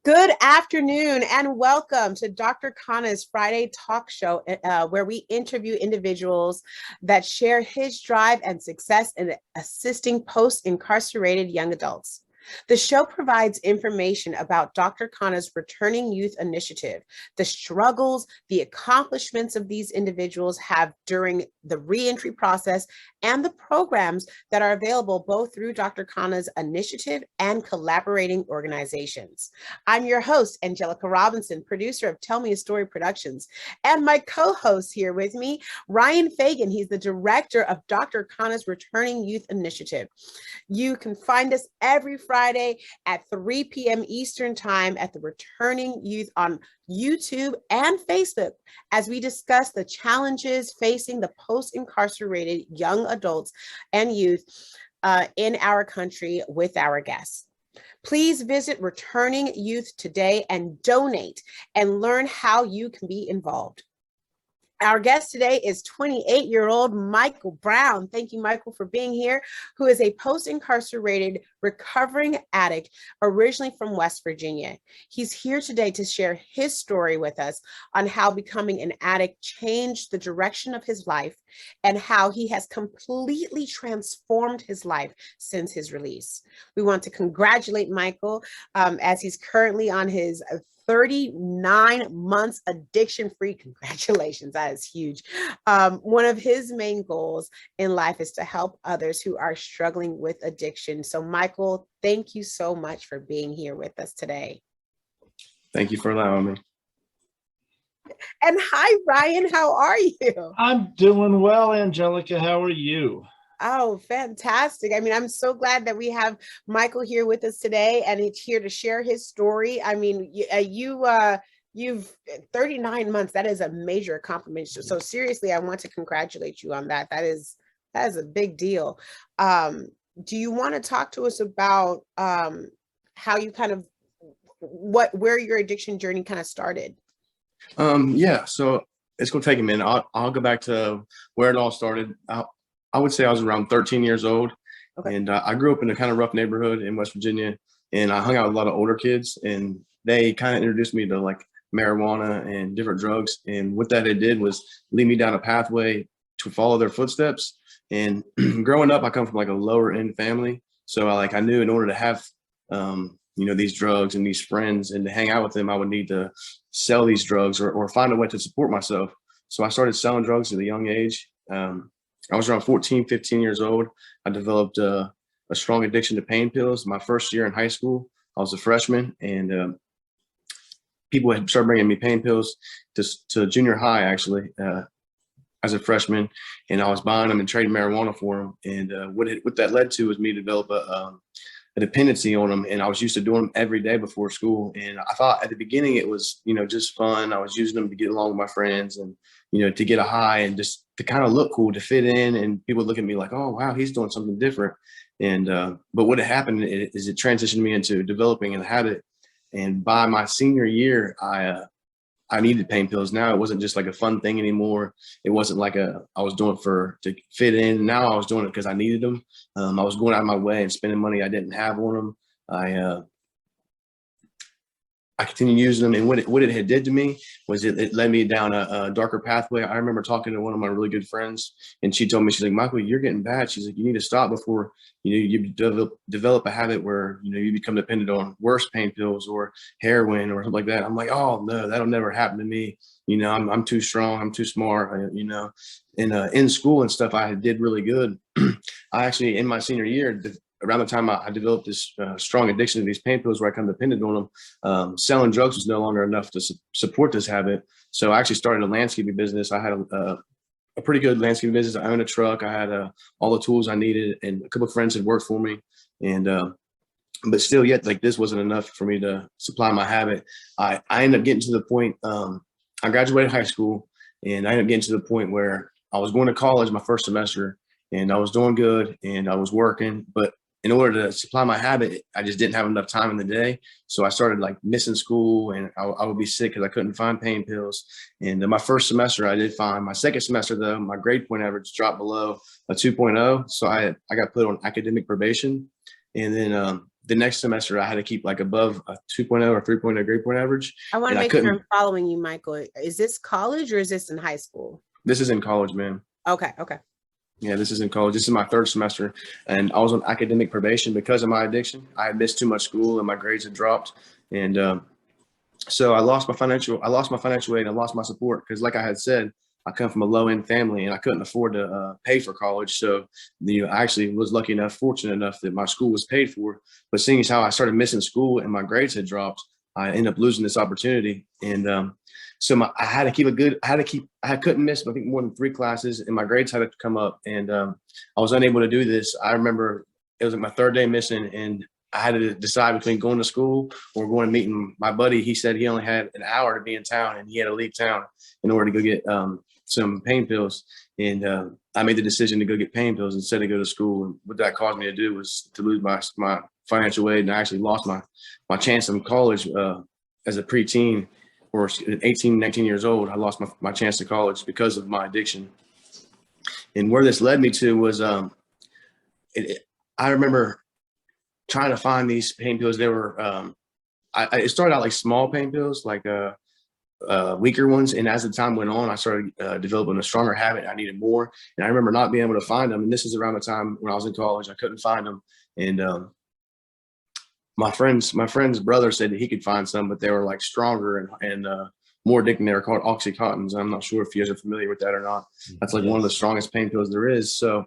Good afternoon and welcome to Dr. Khanna's Friday talk show, where we interview individuals that share his drive and success in assisting post-incarcerated young adults. The show provides information about Dr. Khanna's Returning Youth Initiative, the struggles, the accomplishments of these individuals have during the reentry process, and the programs that are available both through Dr. Khanna's initiative and collaborating organizations. I'm your host, Angelica Robinson, producer of Tell Me a Story Productions, and my co-host here with me, Ryan Fagan. He's the director of Dr. Khanna's Returning Youth Initiative. You can find us every Friday at 3 p.m. Eastern Time at the Returning Youth on YouTube and Facebook as we discuss the challenges facing the post-incarcerated young adults and youth in our country with our guests. Please visit Returning Youth today and donate and learn how you can be involved. Our guest today is 28-year-old Michael Brown. Thank you, Michael, for being here, who is a post-incarcerated recovering addict originally from West Virginia. He's here today to share his story with us on how becoming an addict changed the direction of his life and how he has completely transformed his life since his release. We want to congratulate Michael as he's currently on his 39 months addiction-free. Congratulations, that is huge. One of his main goals in life is to help others who are struggling with addiction. So Michael, thank you so much for being here with us today. Thank you for allowing me. And hi, Ryan, how are you? I'm doing well, Angelica. How are you? Oh, fantastic. I mean, I'm so glad that we have Michael here with us today and he's here to share his story. I mean, you've 39 months. That is a major accomplishment. So seriously, I want to congratulate you on that. That is a big deal. Do you want to talk to us about how you kind of where your addiction journey kind of started? Yeah, so it's gonna take a minute. I'll go back to where it all started. I would say I was around 13 years old. Okay. And I grew up in a kind of rough neighborhood in West Virginia, and I hung out with a lot of older kids, and they kind of introduced me to like marijuana and different drugs. And what that did was lead me down a pathway to follow their footsteps. And growing up, I come from like a lower end family. So I knew in order to have, these drugs and these friends and to hang out with them, I would need to sell these drugs or find a way to support myself. So I started selling drugs at a young age. I was around 14, 15 years old. I developed a strong addiction to pain pills. My first year in high school, I was a freshman, and people had started bringing me pain pills to junior high, actually, as a freshman, and I was buying them and trading marijuana for them. And what that led to was me develop a dependency on them, and I was used to doing them every day before school. And I thought at the beginning it was, just fun. I was using them to get along with my friends and, to get a high and just to kind of look cool, to fit in. And people look at me like, oh, wow, he's doing something different. And but what had happened is it transitioned me into developing a habit. And by my senior year, I needed pain pills. Now it wasn't just like a fun thing anymore. It wasn't like I was doing to fit in. Now I was doing it because I needed them. I was going out of my way and spending money I didn't have on them. I continued using them, and what it had did to me was it led me down a darker pathway. I remember talking to one of my really good friends, and she told me, she's like, Michael, you're getting bad. She's like, you need to stop before you develop a habit where you become dependent on worse pain pills or heroin or something like that. I'm like, oh no, that'll never happen to me. I'm too strong. I'm too smart. And in school and stuff, I did really good. I actually, in my senior year, around the time I developed this strong addiction to these pain pills where I become dependent on them, selling drugs was no longer enough to support this habit. So I actually started a landscaping business. I had a pretty good landscaping business. I owned a truck. I had all the tools I needed, and a couple of friends had worked for me. And but still, yet like this wasn't enough for me to supply my habit. I ended up getting to the point. I graduated high school, and I ended up getting to the point where I was going to college my first semester, and I was doing good, and I was working, but in order to supply my habit, I just didn't have enough time in the day. So I started like missing school, and I would be sick because I couldn't find pain pills. And my first semester I did fine. My second semester though, my grade point average dropped below a 2.0. So I got put on academic probation. And then the next semester I had to keep like above a 2.0 or 3.0 grade point average. I want to And I make sure couldn't. I'm following you, Michael. Is this college or is this in high school? This is in college, man. Okay. Okay. Yeah, this is in college. This is my third semester, and I was on academic probation because of my addiction. I had missed too much school, and my grades had dropped, and so I lost my financial aid. I lost my support because, like I had said, I come from a low end family, and I couldn't afford to pay for college. So, I actually was lucky enough, fortunate enough that my school was paid for. But seeing as how I started missing school and my grades had dropped, I ended up losing this opportunity, and so I had to keep a good. I couldn't miss, I think, more than 3 classes, and my grades had to come up, and I was unable to do this. I remember it was like my 3rd day missing, and I had to decide between going to school or going to meeting my buddy. He said he only had an hour to be in town, and he had to leave town in order to go get some pain pills. And I made the decision to go get pain pills instead of go to school. And what that caused me to do was to lose my financial aid, and I actually lost my chance in college as a preteen or 18, 19 years old. I lost my chance to college because of my addiction. And where this led me to was I remember trying to find these pain pills. They were it started out like small pain pills, like weaker ones. And as the time went on, I started developing a stronger habit. I needed more. And I remember not being able to find them. And this is around the time when I was in college. I couldn't find them. And my friend's brother said that he could find some, but they were like stronger and more addicting. They were called Oxycontins. I'm not sure if you guys are familiar with that or not. That's like one of the strongest pain pills there is. So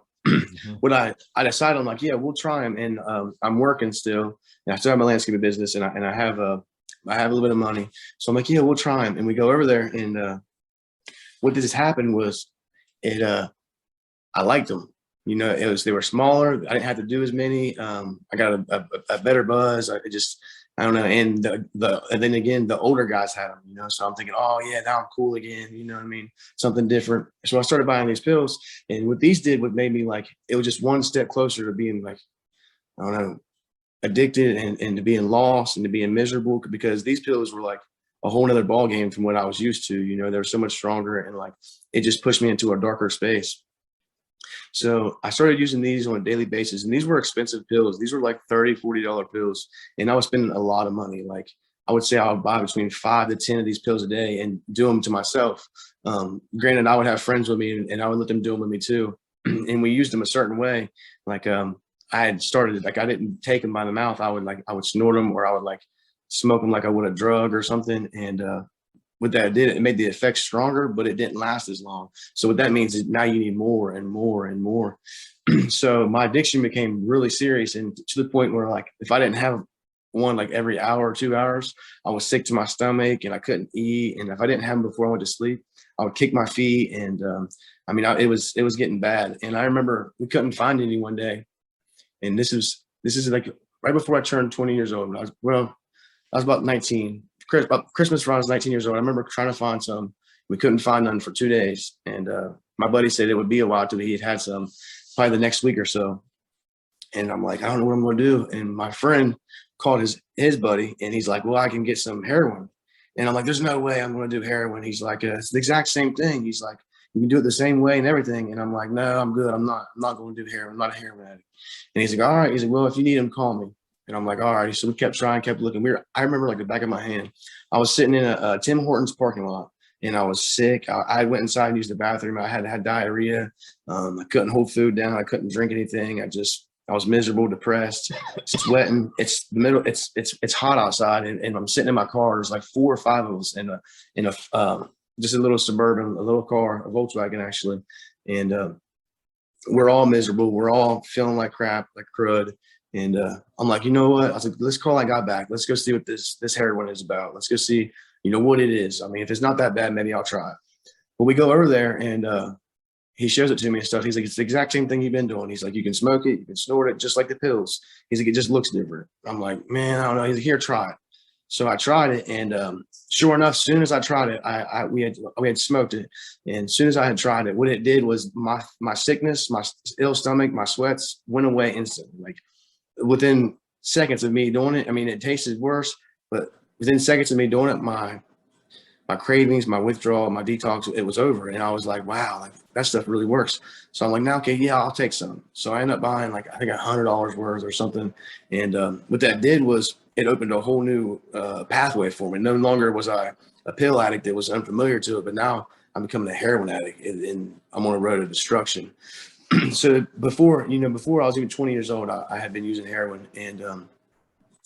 what I decided, I'm like, yeah, we'll try them. And I'm working still. And I still have my landscaping business, and I have a little bit of money. So I'm like, yeah, we'll try them. And we go over there, and what just happened was I liked them. They were smaller. I didn't have to do as many. I got a better buzz. I don't know. And and then again, the older guys had them, so I'm thinking, oh yeah, now I'm cool again. You know what I mean? Something different. So I started buying these pills, and what these did, what made me like, it was just one step closer to being like, I don't know, addicted and to being lost and to being miserable, because these pills were like a whole nother ball game from what I was used to. They were so much stronger, and like, it just pushed me into a darker space. So I started using these on a daily basis, and these were expensive pills. These were like $30, $40 pills. And I was spending a lot of money. Like, I would say I would buy between 5 to 10 of these pills a day and do them to myself. Granted, I would have friends with me, and I would let them do them with me too. And we used them a certain way. Like, I had started, like, I didn't take them by the mouth. I would snort them, or I would like smoke them like I would a drug or something. And what that did, it made the effects stronger, but it didn't last as long. So what that means is now you need more and more and more. So my addiction became really serious, and to the point where, like, if I didn't have one like every hour or 2 hours, I was sick to my stomach and I couldn't eat. And if I didn't have them before I went to sleep, I would kick my feet. And it was getting bad. And I remember we couldn't find any one day. And this is like right before I turned 20 years old. I was about 19. Christmas when I was 19 years old. I remember trying to find some. We couldn't find none for 2 days. And my buddy said it would be a while till he had some, probably the next week or so. And I'm like, I don't know what I'm going to do. And my friend called his buddy, and he's like, well, I can get some heroin. And I'm like, there's no way I'm going to do heroin. He's like, it's the exact same thing. He's like, you can do it the same way and everything. And I'm like, no, I'm good. I'm not going to do heroin. I'm not a heroin addict. And he's like, all right. He's like, well, if you need him, call me. And I'm like, all right. So we kept trying, kept looking. I remember like the back of my hand, I was sitting in a Tim Hortons parking lot, and I was sick. I went inside and used the bathroom. I had diarrhea. I couldn't hold food down. I couldn't drink anything. I was miserable, depressed, sweating. It's the middle. It's hot outside, and I'm sitting in my car. There's like 4 or 5 of us in a just a little Suburban, a little car, a Volkswagen actually, and we're all miserable. We're all feeling like crap, like crud. And I'm like, you know what? I was like, let's call I got back. Let's go see what this heroin is about. Let's go see, what it is. I mean, if it's not that bad, maybe I'll try it. But we go over there, and he shows it to me and stuff. He's like, it's the exact same thing you've been doing. He's like, you can smoke it, you can snort it, just like the pills. He's like, it just looks different. I'm like, man, I don't know. He's like, here, try it. So I tried it, and sure enough, as soon as I tried it, we had smoked it, and as soon as I had tried it, what it did was my sickness, my ill stomach, my sweats went away instantly. Like within seconds of me doing it. I mean, it tasted worse, but within seconds of me doing it, my cravings, my withdrawal, my detox, it was over. And I was like, wow, like that stuff really works. So I'm like, now, okay, yeah, I'll take some. So I ended up buying like, I think $100 worth or something. And what that did was it opened a whole new pathway for me. No longer was I a pill addict that was unfamiliar to it, but now I'm becoming a heroin addict and I'm on a road to destruction. So before I was even 20 years old, I had been using heroin, and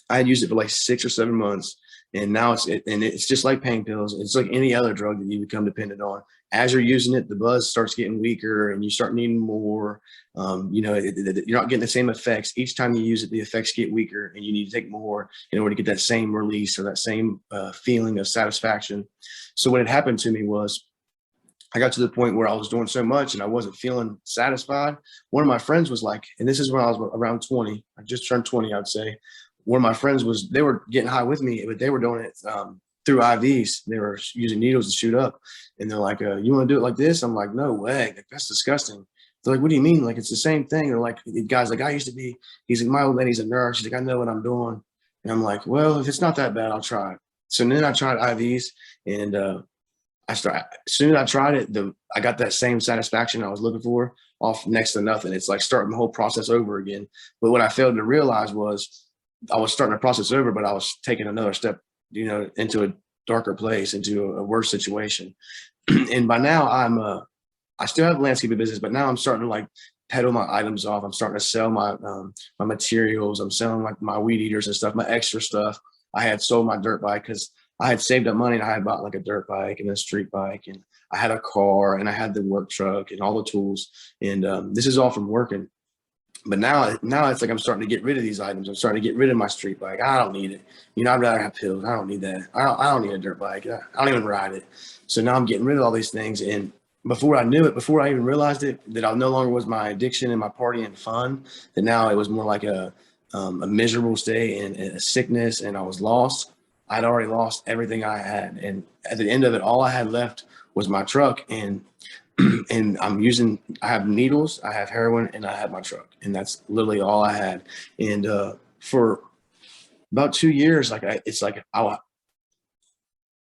I had used it for like 6 or 7 months, and now it's just like pain pills. It's like any other drug that you become dependent on. As you're using it, the buzz starts getting weaker, and you start needing more. You're not getting the same effects each time you use it. The effects get weaker, and you need to take more in order to get that same release or that same feeling of satisfaction. So what had happened to me was, I got to the point where I was doing so much and I wasn't feeling satisfied. One of my friends was like, and this is when I was around 20, I just turned 20, I'd say. One of my friends they were getting high with me, but they were doing it through IVs. They were using needles to shoot up. And they're like, you want to do it like this? I'm like, no way. Like, that's disgusting. They're like, what do you mean? Like, it's the same thing. They're like, the guy's like, he's like, my old lady's a nurse. He's like, I know what I'm doing. And I'm like, well, if it's not that bad, I'll try it. So then I tried IVs, and as soon as I tried it, I got that same satisfaction I was looking for off next to nothing. It's like starting the whole process over again. But what I failed to realize was I was starting the process over, but I was taking another step, into a darker place, into a worse situation. And by now I still have a landscaping business, but now I'm starting to like peddle my items off. I'm starting to sell my materials. I'm selling like my weed eaters and stuff, my extra stuff. I had sold my dirt bike because I had saved up money, and I had bought like a dirt bike and a street bike, and I had a car, and I had the work truck and all the tools. And this is all from working. But now it's like I'm starting to get rid of these items. I'm starting to get rid of my street bike. I don't need it. I'd rather have pills. I don't need that. I don't need a dirt bike. I don't even ride it. So now I'm getting rid of all these things. And before I knew it, before I even realized it, that I no longer was my addiction and my partying and fun, that now it was more like a miserable state and a sickness, and I was lost. I'd already lost everything I had. And at the end of it, all I had left was my truck. And and I have needles, I have heroin, and I have my truck. And that's literally all I had. And for about 2 years, I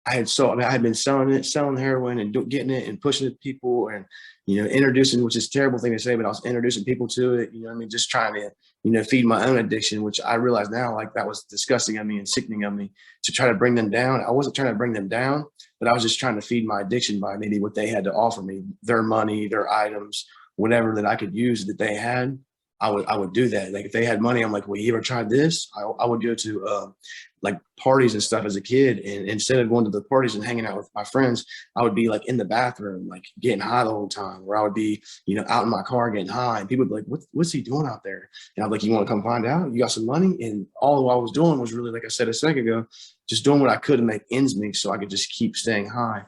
had been selling heroin and getting it and pushing it to people, and introducing, which is a terrible thing to say, but I was introducing people to it. Just trying to feed my own addiction, which I realize now like that was disgusting of me and sickening of me to try to bring them down. I wasn't trying to bring them down, but I was just trying to feed my addiction by maybe what they had to offer me, their money, their items, whatever that I could use that they had. I would do that. Like if they had money, I'm like, well, you ever tried this? I would go to like parties and stuff as a kid. And instead of going to the parties and hanging out with my friends, I would be like in the bathroom, like getting high the whole time, or I would be, out in my car getting high, and people would be like, what's he doing out there? And I'm like, you want to come find out? You got some money? And all I was doing was really, like I said a second ago, just doing what I could to make ends meet so I could just keep staying high.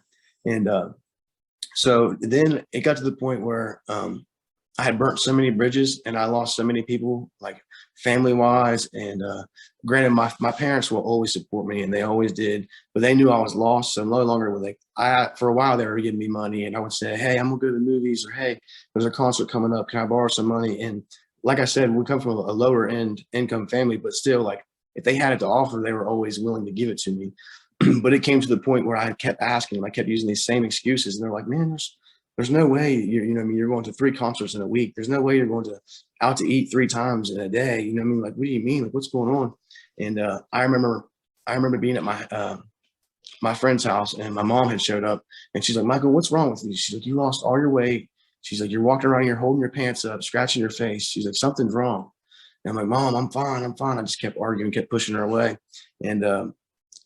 And so then it got to the point where I had burnt so many bridges and I lost so many people, like family wise. And granted, my parents will always support me, and they always did, but they knew I was lost. So no longer were they, for a while they were giving me money, and I would say, hey, I'm gonna go to the movies, or hey, there's a concert coming up. Can I borrow some money? And like I said, we come from a lower end income family, but still, like if they had it to offer, they were always willing to give it to me. But it came to the point where I kept asking them, I kept using these same excuses, and they're like, man, there's no way you're going to 3 concerts in a week. There's no way you're going out to eat 3 times in a day. Like, what do you mean? Like, what's going on? And I remember being at my friend's house, and my mom had showed up, and she's like, Michael, what's wrong with you? She's like, you lost all your weight. She's like, you're walking around here holding your pants up, scratching your face. She's like, something's wrong. And I'm like, Mom, I'm fine. I'm fine. I just kept arguing, kept pushing her away. And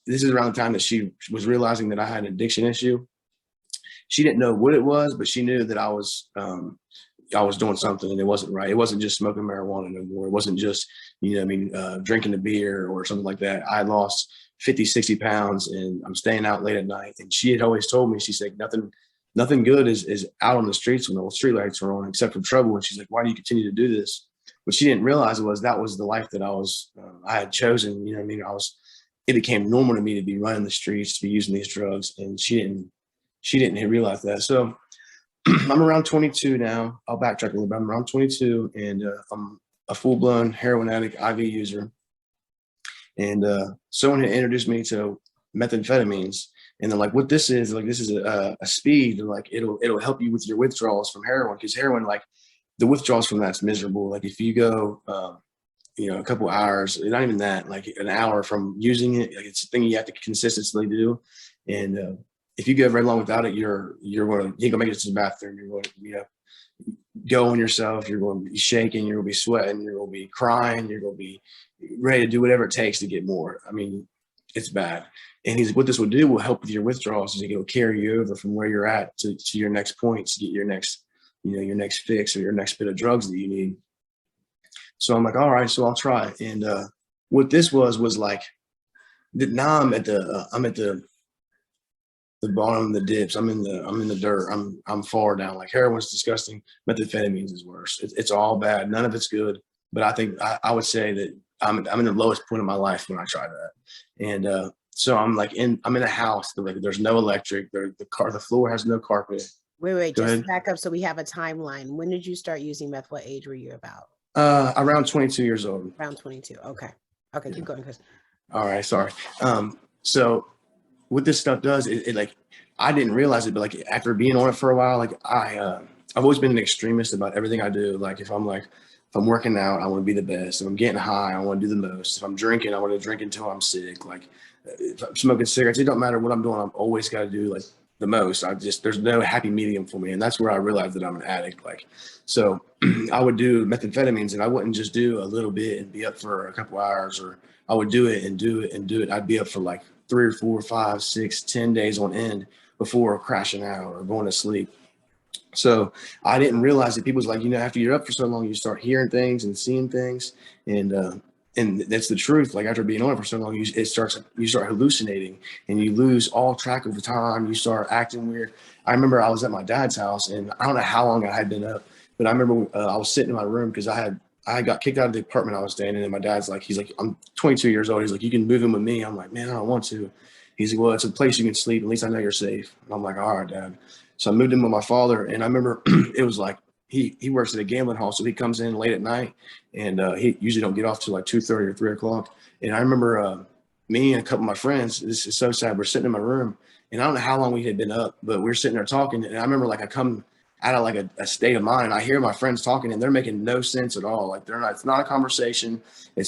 this is around the time that she was realizing that I had an addiction issue. She didn't know what it was, but she knew that I was doing something, and it wasn't right. It wasn't just smoking marijuana no more. It wasn't just, drinking a beer or something like that. I lost 50, 60 pounds, and I'm staying out late at night. And she had always told me, she said, nothing good is out on the streets when the street lights are on, except for trouble. And she's like, why do you continue to do this? What she didn't realize was that was the life that I had chosen. It became normal to me to be running the streets, to be using these drugs. And she didn't realize that. So I'm around 22 now. I'll backtrack a little bit. I'm around 22, and I'm a full-blown heroin addict, IV user. And someone had introduced me to methamphetamines, And then like what this is, like this is a speed, like it'll help you with your withdrawals from heroin, because heroin, like the withdrawals from that's miserable. Like if you go a couple hours, not even that, like an hour from using it, like it's a thing you have to consistently do. And if you go very long without it, you're gonna make it to the bathroom. You're going to go on yourself. You're going to be shaking. You're going to be sweating. You're going to be crying. You're going to be ready to do whatever it takes to get more. I mean, it's bad. And he's what this will do will help with your withdrawals. Is it'll carry you over from where you're at to your next point to get your next, your next fix or your next bit of drugs that you need. So I'm like, all right, so I'll try. And what this was like, now I'm at the bottom of the dips. I'm in the dirt. I'm far down. Like heroin's disgusting. Methamphetamines is worse. It's all bad. None of it's good. But I think I would say that I'm in the lowest point of my life when I try that. And so I'm in a house. Like there's no electric. The floor has no carpet. Wait, Go just ahead. back up so we have a timeline. When did you start using meth? What age were you about? Around 22 years old. Around 22. Okay. Okay, keep going, Chris. All right, sorry. So what this stuff does, it like I didn't realize it, but like after being on it for a while, like I've always been an extremist about everything I do. Like if I'm working out, I want to be the best. If I'm getting high, I want to do the most. If I'm drinking, I want to drink until I'm sick. Like if I'm smoking cigarettes, it don't matter what I'm doing. I've always got to do like the most. There's no happy medium for me. And that's where I realized that I'm an addict. Like, so I would do methamphetamines and I wouldn't just do a little bit and be up for a couple hours, or I would do it and do it and do it. I'd be up for like 3 or 4, 5, 6, 10 days on end before crashing out or going to sleep. So I didn't realize that people's like, after you're up for so long, you start hearing things and seeing things. And that's the truth. Like after being on it for so long, you start hallucinating and you lose all track of the time. You start acting weird. I remember I was at my dad's house and I don't know how long I had been up, but I remember I was sitting in my room because I got kicked out of the apartment I was staying in. And my dad's like, he's like, I'm 22 years old. He's like, you can move in with me. I'm like, man, I don't want to. He's like, well, it's a place you can sleep. At least I know you're safe. And I'm like, all right, Dad. So I moved in with my father. And I remember it was like, he works at a gambling hall. So he comes in late at night and he usually don't get off till like 2:30 or 3 o'clock. And I remember me and a couple of my friends, this is so sad. We're sitting in my room and I don't know how long we had been up, but we were sitting there talking. And I remember like I come out of like a state of mind. I hear my friends talking and they're making no sense at all. Like it's not a conversation.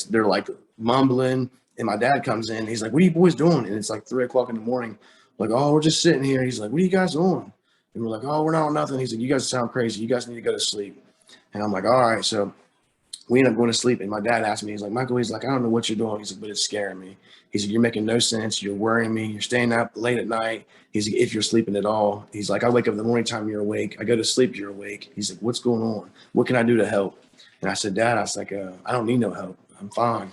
They're like mumbling. And my dad comes in. He's like, what are you boys doing? And it's like 3 o'clock in the morning. Like, oh, we're just sitting here. He's like, what are you guys doing? And we're like, oh, we're not on nothing. He's like, you guys sound crazy. You guys need to go to sleep. And I'm like, all right. So we end up going to sleep. And my dad asked me, he's like, Michael, he's like, I don't know what you're doing. He's like, but it's scaring me. He's like, you're making no sense. You're worrying me. You're staying up late at night. He's like, if you're sleeping at all. He's like, I wake up in the morning time, you're awake. I go to sleep, you're awake. He's like, what's going on? What can I do to help? And I said, Dad, I was like, I don't need no help. I'm fine.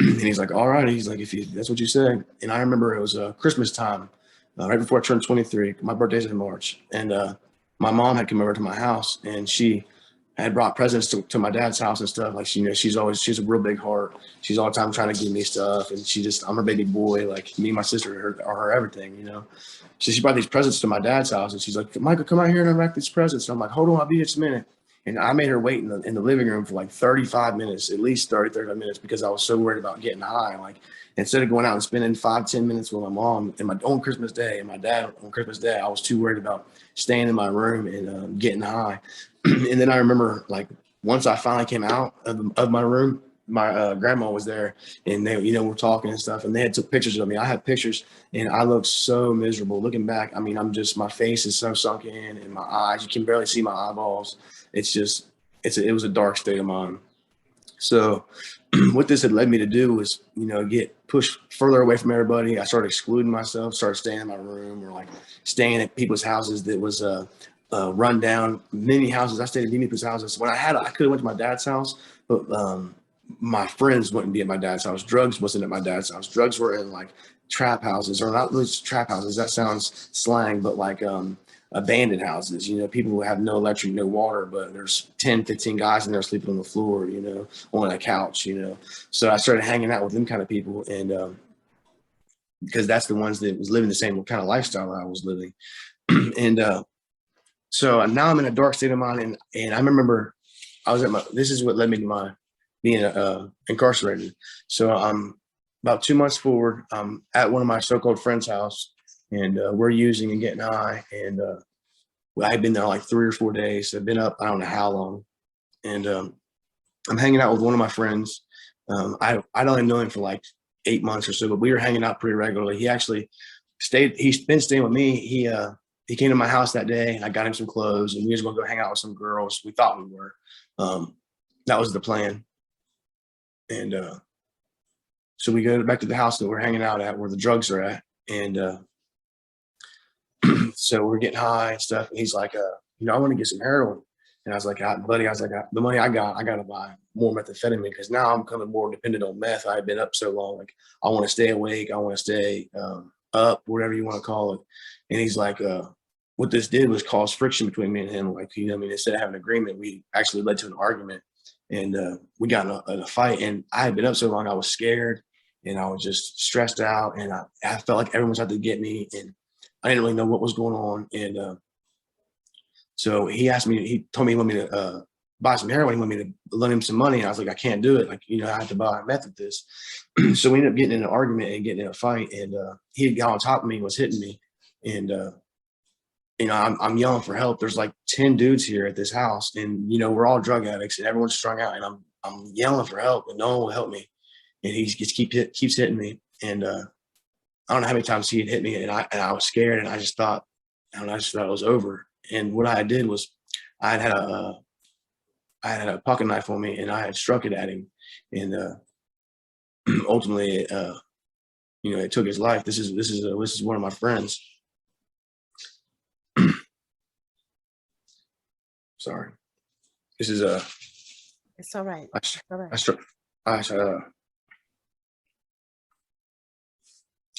And he's like, all right. He's like, that's what you said. And I remember it was Christmas time, right before I turned 23. My birthday's in March. And my mom had come over to my house and she had brought presents to my dad's house and stuff. Like, she's a real big heart. She's all the time trying to give me stuff. And I'm her baby boy. Like me and my sister are her everything, So she brought these presents to my dad's house and she's like, Michael, come out here and unwrap these presents. And I'm like, hold on, I'll be here just a minute. And I made her wait in the living room for like 35 minutes, at least 35 minutes, because I was so worried about getting high. Like instead of going out and spending 5-10 minutes with my mom on Christmas Day and my dad on Christmas Day, I was too worried about staying in my room and getting high. And then I remember like once I finally came out of my room, my grandma was there and they, we're talking and stuff and they had took pictures of me. I had pictures and I looked so miserable looking back. I mean, my face is so sunk in and my eyes, you can barely see my eyeballs. It's just, it was a dark state of mind. So what this had led me to do was, get pushed further away from everybody. I started excluding myself, started staying in my room or like staying at people's houses that was run down, many houses. I stayed at many people's houses. When I could have went to my dad's house, but my friends wouldn't be at my dad's house. Drugs wasn't at my dad's house. Drugs were in like trap houses, or not really trap houses. That sounds slang, but like abandoned houses. People who have no electric, no water, but there's 10, 15 guys in there sleeping on the floor, on a couch, So I started hanging out with them kind of people, and because that's the ones that was living the same kind of lifestyle I was living. And so now I'm in a dark state of mind, and I remember this is what led me to being incarcerated. So I'm about 2 months forward. I'm at one of my so-called friends' house, and we're using and getting high. And I had been there like 3 or 4 days. So I've been up, I don't know how long. And I'm hanging out with one of my friends. I'd only known him for like 8 months or so, but we were hanging out pretty regularly. He actually he's been staying with me. He came to my house that day and I got him some clothes and we was gonna go hang out with some girls. We thought we were. That was the plan. And so we go back to the house that we're hanging out at where the drugs are at. And so we're getting high and stuff. And he's like, I want to get some heroin. And I was like, buddy, the money I got to buy more methamphetamine because now I'm becoming more dependent on meth. I've been up so long. Like, I want to stay awake. I want to stay up, whatever you want to call it. And he's like, what this did was cause friction between me and him. Like, instead of having an agreement, we actually led to an argument. And we got in a fight. And I had been up so long, I was scared and I was just stressed out. And I felt like everyone was out to get me. And I didn't really know what was going on. And so he told me he wanted me to buy some heroin. He wanted me to lend him some money. And I was like, I can't do it. Like, I have to buy meth with this. So we ended up getting in an argument and getting in a fight. And he had got on top of me and was hitting me. And, I'm yelling for help. There's like 10 dudes here at this house. And, we're all drug addicts and everyone's strung out. And I'm yelling for help and no one will help me. And he just keeps hitting me. And I don't know how many times he had hit me. And I was scared. And I just thought it was over. And what I did was I had a pocket knife on me and I had struck it at him. And ultimately, it took his life. This is one of my friends. Sorry. This is It's all right. I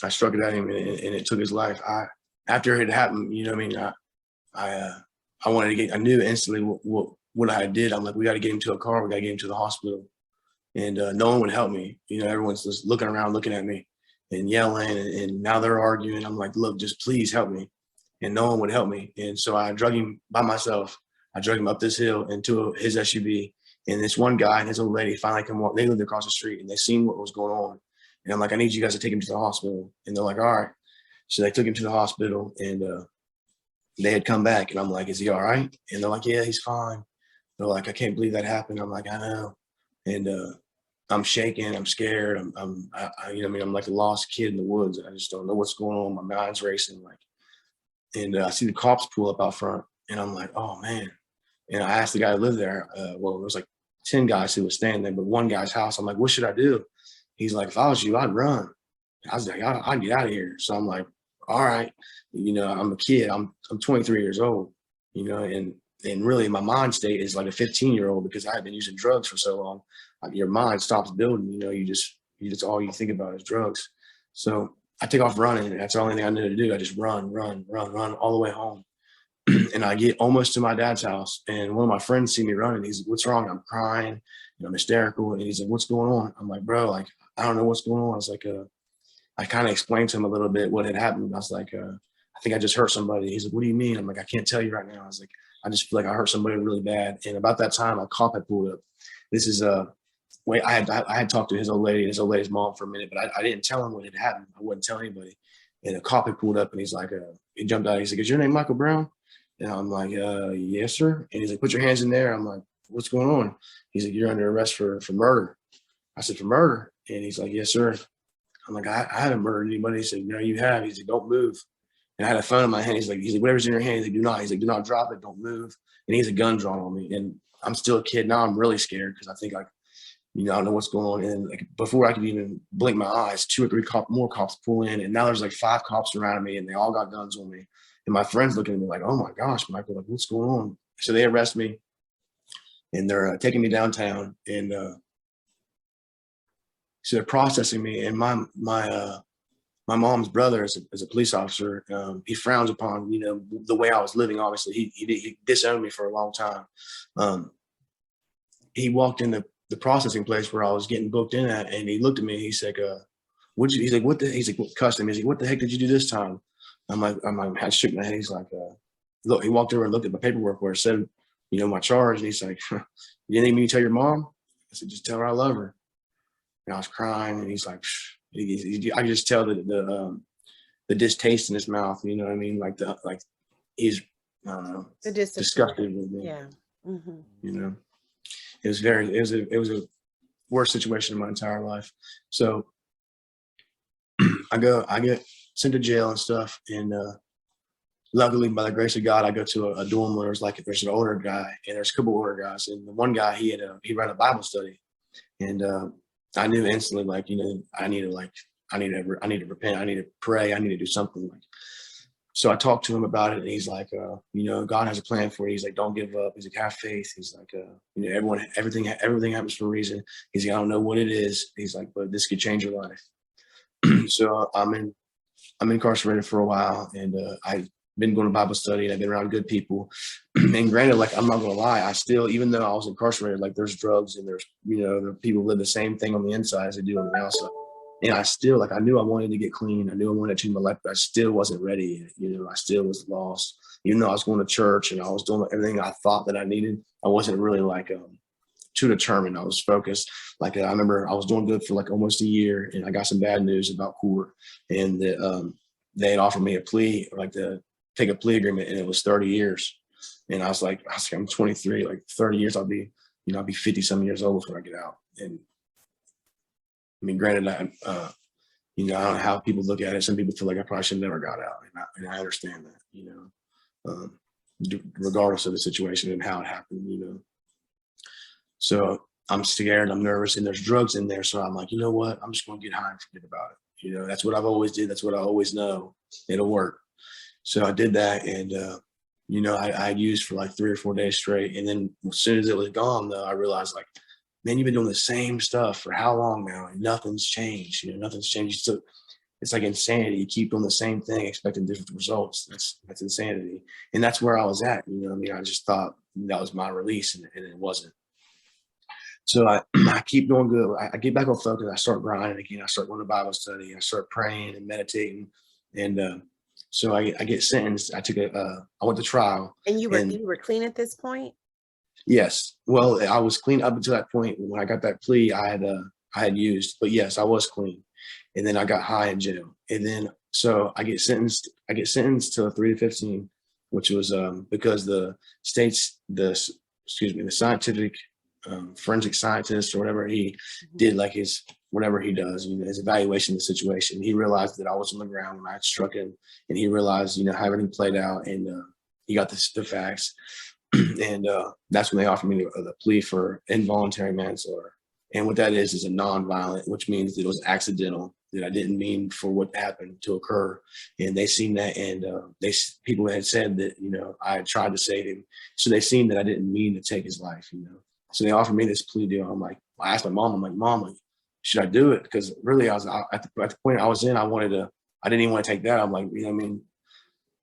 struck it at him and it took his life. After it happened, I wanted to get. I knew instantly what I did. I'm like, we got to get him to a car. We got to get him to the hospital. And no one would help me. Everyone's just looking around, looking at me, and yelling. And now they're arguing. I'm like, look, just please help me. And no one would help me. And so I drug him by myself. I drug him up this hill into his SUV. And this one guy and his old lady finally come walk. They lived across the street and they seen what was going on. And I'm like, I need you guys to take him to the hospital. And they're like, all right. So they took him to the hospital and they had come back. And I'm like, is he all right? And they're like, yeah, he's fine. They're like, I can't believe that happened. I'm like, I know. And I'm shaking. I'm scared. I'm like a lost kid in the woods. I just don't know what's going on. My mind's racing. And I see the cops pull up out front. And I'm like, oh, man. And I asked the guy who lived there. There was like 10 guys who was standing there, but one guy's house. I'm like, what should I do? He's like, if I was you, I'd run. I was like, I'd get out of here. So I'm like, all right. I'm a kid. I'm 23 years old, and really my mind state is like a 15-year-old because I had been using drugs for so long. Your mind stops building, you just all you think about is drugs. So I take off running. And that's the only thing I knew to do. I just run all the way home. And I get almost to my dad's house and one of my friends see me running. He's like, what's wrong? I'm crying, I'm hysterical. And he's like, what's going on? I'm like, bro, like, I don't know what's going on. I was like, I kind of explained to him a little bit what had happened. I was like, I think I just hurt somebody. He's like, what do you mean? I'm like, I can't tell you right now. I was like, I just feel like I hurt somebody really bad. And about that time, a cop had pulled up. This is I had talked to his old lady and his old lady's mom for a minute, but I didn't tell him what had happened. I wouldn't tell anybody. And a cop had pulled up and he's like, he jumped out. He's like, is your name Michael Brown? And I'm like, yes, sir. And he's like, put your hands in there. I'm like, what's going on? He's like, you're under arrest for murder. I said, for murder? And he's like, yes, sir. I'm like, I haven't murdered anybody. He said, no, you have. He's like, don't move. And I had a phone in my hand. He's like, whatever's in your hand. He's like, do not. He's like, do not drop it. Don't move. And he has a gun drawn on me. And I'm still a kid. Now I'm really scared because I think like, I don't know what's going on. And like before I could even blink my eyes, 2 or 3 more cops pull in. And now there's like 5 cops around me and they all got guns on me. And my friends looking at me like, oh my gosh, Michael, like what's going on? So they arrest me and they're taking me downtown and so they're processing me. And my mom's brother is a police officer. He frowns upon, the way I was living. Obviously he disowned me for a long time. He walked in the processing place where I was getting booked in at, and he looked at me. He's like, he's like, cussed him. He's like, what the heck did you do this time? I'm like, I shook my head. He's like, look, he walked over and looked at my paperwork where it said, my charge. And he's like, you didn't need me to tell your mom? I said, just tell her I love her. And I was crying. And he's like, I could just tell that the distaste in his mouth, you know what I mean? Like he's, I don't know, The disgusted with me. Yeah. Mm-hmm. You know, it was a worst situation in my entire life. So I get sent to jail and stuff. And luckily, by the grace of God, I go to a dorm where there's an older guy and there's a couple older guys. And the one guy, he ran a Bible study. And I knew instantly, like, you know, I need to repent. I need to pray. I need to do something. Like, so I talked to him about it, and he's like, you know, God has a plan for you. He's like, don't give up. He's like, have faith. He's like, you know, everything happens for a reason. He's like, I don't know what it is. He's like, but this could change your life. So I'm incarcerated for a while, and I've been going to Bible study, and I've been around good people. And granted, like, I'm not gonna lie, I still, even though I was incarcerated, like, there's drugs and there's, you know, the people live the same thing on the inside as they do on the outside. And I still, like, I knew I wanted to get clean. I knew I wanted to change my life, but I still wasn't ready yet. You know, I still was lost. Even though I was going to church and I was doing everything I thought that I needed, I wasn't really like too determined. I was focused. Like, I remember I was doing good for like almost a year, and I got some bad news about court, and they had offered me a plea, like to take a plea agreement, and it was 30 years. And I was like, I'm 23, like 30 years, I'll be 50 some years old when I get out. And I mean, granted, you know, I don't know how people look at it. Some people feel like I probably should never got out, and I understand that, you know, regardless of the situation and how it happened, you know. So I'm scared, I'm nervous, and there's drugs in there. So I'm like, you know what? I'm just going to get high and forget about it. You know, that's what I've always did. That's what I always know. It'll work. So I did that, and you know, I used for like 3 or 4 days straight, and then as soon as it was gone, though, I realized, like, man, you've been doing the same stuff for how long now, and nothing's changed. You know, nothing's changed. So it's like insanity. You keep doing the same thing, expecting different results. That's insanity, and that's where I was at. You know, I mean, I just thought that was my release, and it wasn't. So I keep doing good. I get back on focus. I start grinding again. I start going to Bible study. I start praying and meditating, and so I get sentenced. I went to trial. And you were clean at this point? Yes. Well, I was clean up until that point. When I got that plea, I had used, but yes, I was clean. And then I got high in jail. And then, so I get sentenced to 3 to 15, which was because the scientific forensic scientist or whatever, he did, like, whatever he does, you know, his evaluation of the situation. He realized that I was on the ground when I had struck him, and he realized, you know, how everything played out, and he got the facts. And that's when they offered me the plea for involuntary manslaughter. And what that is a non-violent, which means that it was accidental, that I didn't mean for what happened to occur. And they seen that, and people had said that, you know, I had tried to save him. So they seen that I didn't mean to take his life, you know. So they offered me this plea deal. I'm like, I asked my mom, I'm like, Mom, like, should I do it? Because really, I was at the point I was in, I didn't even want to take that. I'm like, you know what I mean?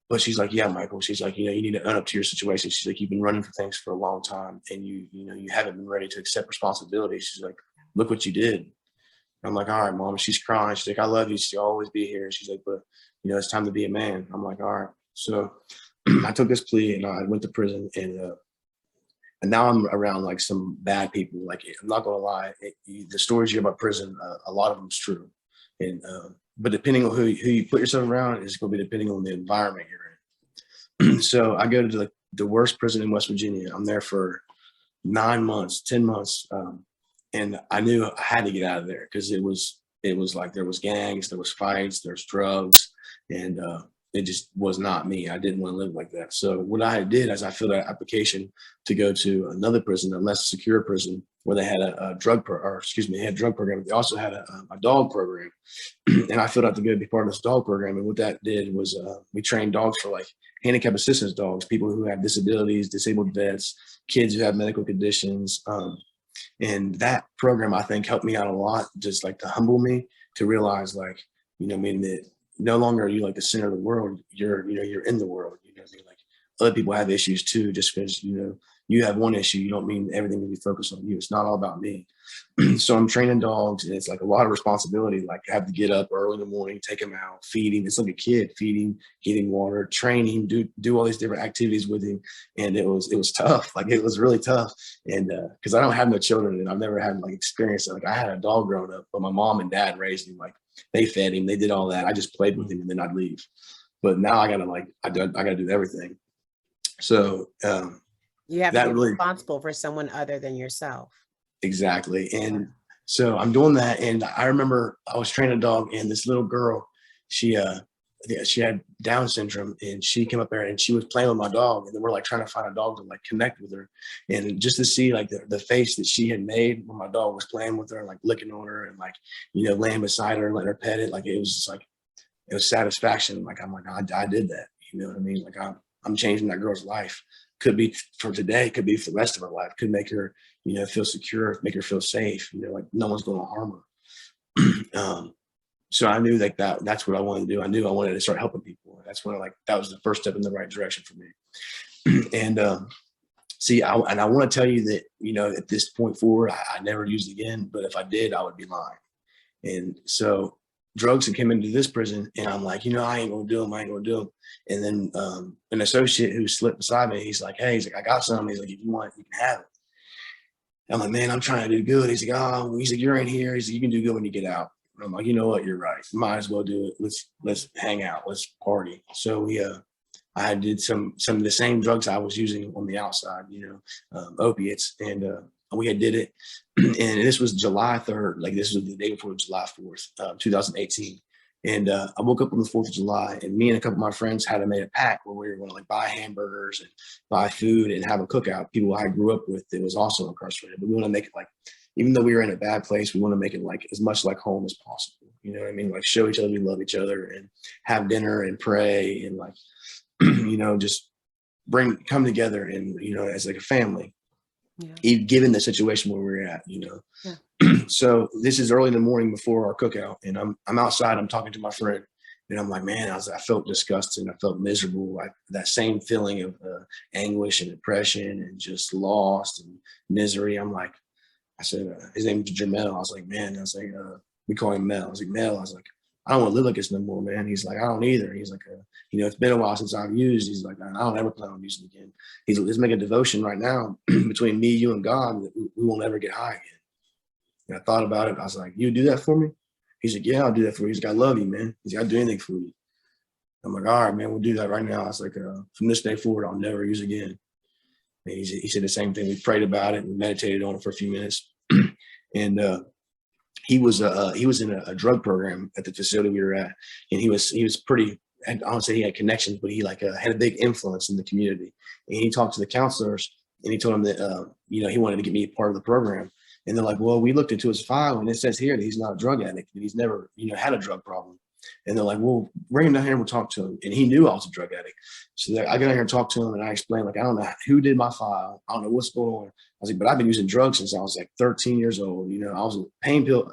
But she's like, yeah, Michael. She's like, you know, you need to own up to your situation. She's like, you've been running for things for a long time, and you haven't been ready to accept responsibility. She's like, look what you did. And I'm like, all right, Mom. She's crying. She's like, I love you. She'll always be here. She's like, but, you know, it's time to be a man. I'm like, all right. So I took this plea, and I went to prison, and now I'm around, like, some bad people. Like, I'm not gonna lie, the stories you hear about prison, a lot of them's true. And but depending on who you put yourself around, is going to be depending on the environment you're in. So I go to the worst prison in West Virginia. I'm there for 9 months, 10 months, and I knew I had to get out of there, because it was like there was gangs, there was fights, there's drugs, and it just was not me. I didn't want to live like that. So what I did is I filled out an application to go to another prison, a less secure prison, where they had a drug program. They also had a dog program. And I filled out to go be part of this dog program. And what that did was we trained dogs for, like, handicap assistance dogs, people who have disabilities, disabled vets, kids who have medical conditions. And that program, I think, helped me out a lot, just, like, to humble me, to realize, like, you know, I mean, that no longer are you, like, the center of the world. You're in the world. You know what I mean? Like, other people have issues too. Just because, you know, you have one issue, you don't mean everything will be focused on you. It's not all about me. So I'm training dogs, and it's like a lot of responsibility. Like I have to get up early in the morning, take him out, feed him. It's like a kid, feeding, getting water, training, do all these different activities with him. And it was tough. Like it was really tough. And because I don't have no children, and I've never had like experience. Like I had a dog growing up, but my mom and dad raised him. Like they fed him, they did all that. I just played with him, and then I'd leave. But now I gotta do everything. So you have to that be really responsible for someone other than yourself. exactly. And so I'm doing that. And I remember I was training a dog, and this little girl, she she had Down syndrome, and she came up there and she was playing with my dog, and then we're like trying to find a dog to like connect with her. And just to see like the face that she had made when my dog was playing with her, like licking on her and like, laying beside her and letting her pet it, like it was just like it was satisfaction. Like I'm like, I did that. You know what I mean? Like I'm changing that girl's life. Could be for today, could be for the rest of her life, could make her, feel secure, make her feel safe, like no one's going to harm her. So I knew like that's what I wanted to do. I knew I wanted to start helping people. That's when that was the first step in the right direction for me. And see, I want to tell you that, at this point forward, I never used it again, but if I did, I would be lying. And so drugs had came into this prison, and I'm like, I ain't gonna do them. I ain't gonna do them. And then an associate who slipped beside me, he's like, I got some. He's like, if you want, you can have it. I'm like, man, I'm trying to do good. He's like, you're in here. He's like, you can do good when you get out. And I'm like, you know what? You're right. Might as well do it. Let's hang out. Let's party. So I did some of the same drugs I was using on the outside, opiates, and we had did it. And this was July 3rd. Like this was the day before July 4th, 2018. And I woke up on the 4th of July, and me and a couple of my friends had made a pact where we were going to like buy hamburgers and buy food and have a cookout. People I grew up with that was also incarcerated, but we want to make it like, even though we were in a bad place, we want to make it like as much like home as possible. You know what I mean? Like show each other we love each other, and have dinner and pray, and like, just come together and, as like a family. Yeah. Given the situation where we're at, Yeah. So this is early in the morning before our cookout, and I'm outside. I'm talking to my friend, and I'm like, man, I felt disgusted. I felt miserable. Like that same feeling of anguish and depression and just lost and misery. I'm like, I said, his name is Jamel. I was like, man, we call him Mel. I was like, Mel. I was like, I don't want to live like this no more, man. He's like, I don't either. He's like, it's been a while since I've used. He's like, I don't ever plan on using again. He's like, let's make a devotion right now between me, you, and God that we won't ever get high again. And I thought about it. I was like, you do that for me? He's like, yeah, I'll do that for you. He's like, I love you, man. He's like, I'll do anything for you. I'm like, all right, man, we'll do that right now. I was like, from this day forward, I'll never use again. And he said the same thing. We prayed about it and meditated on it for a few minutes. And he was in a drug program at the facility we were at, and he was pretty. I don't say he had connections, but he had a big influence in the community. And he talked to the counselors, and he told them that he wanted to get me a part of the program. And they're like, well, we looked into his file, and it says here that he's not a drug addict, that he's never had a drug problem. And they're like, well, bring him down here and we'll talk to him. And he knew I was a drug addict. So I got in here and talked to him, and I explained, like, I don't know who did my file. I don't know what's going on. I was like, but I've been using drugs since I was like 13 years old. I was a pain pill,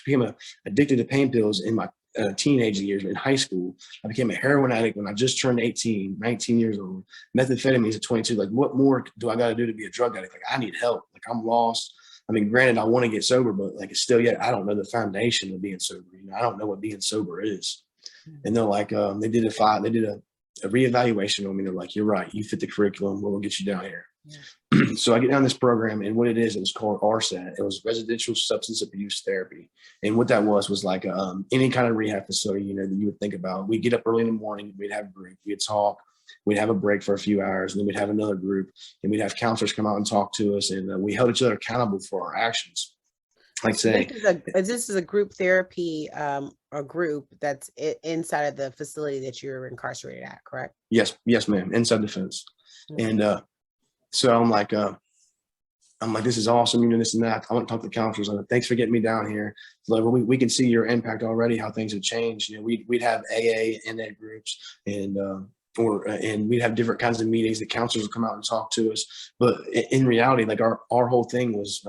became addicted to pain pills in my teenage years in high school. I became a heroin addict when I just turned 18, 19 years old. Methamphetamines at 22. Like, what more do I got to do to be a drug addict? Like, I need help. Like, I'm lost. I mean, granted, I want to get sober, but like, it's still yet I don't know the foundation of being sober. I don't know what being sober is. And they're like, they did a reevaluation on me. They're like, you're right. You fit the curriculum. We'll get you down here. Yeah. So I get down this program, and what it was called RSAT. It was Residential Substance Abuse Therapy. And what that was like any kind of rehab facility, that you would think about. We'd get up early in the morning. We'd have a group. We'd talk. We'd have a break for a few hours, and then we'd have another group, and we'd have counselors come out and talk to us, and we held each other accountable for our actions. Like say, this is a group therapy, a group that's inside of the facility that you're incarcerated at, correct? Yes, ma'am. Inside the fence. Mm-hmm. And so I'm like, this is awesome, this and that. I want to talk to the counselors. I'm like, thanks for getting me down here. Like, well, we can see your impact already, how things have changed. We'd have AA and NA groups, and we'd have different kinds of meetings that counselors would come out and talk to us. But in reality, like our whole thing was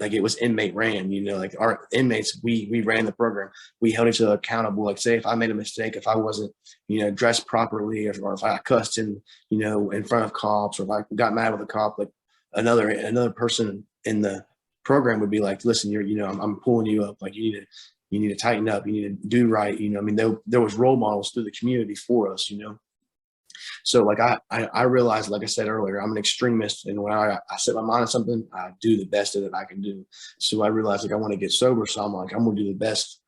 like it was inmate ran, like our inmates, we ran the program. We held each other accountable. Like say if I made a mistake, if I wasn't, dressed properly, or if I cussed in front of cops, or if I got mad with a cop, like another person in the program would be like, listen, I'm pulling you up. Like you need to tighten up. You need to do right. I mean, there was role models through the community for us, So like I realized, like I said earlier, I'm an extremist, and when I set my mind on something, I do the best that I can do. So I realized like I want to get sober, so I'm like I'm gonna do the best,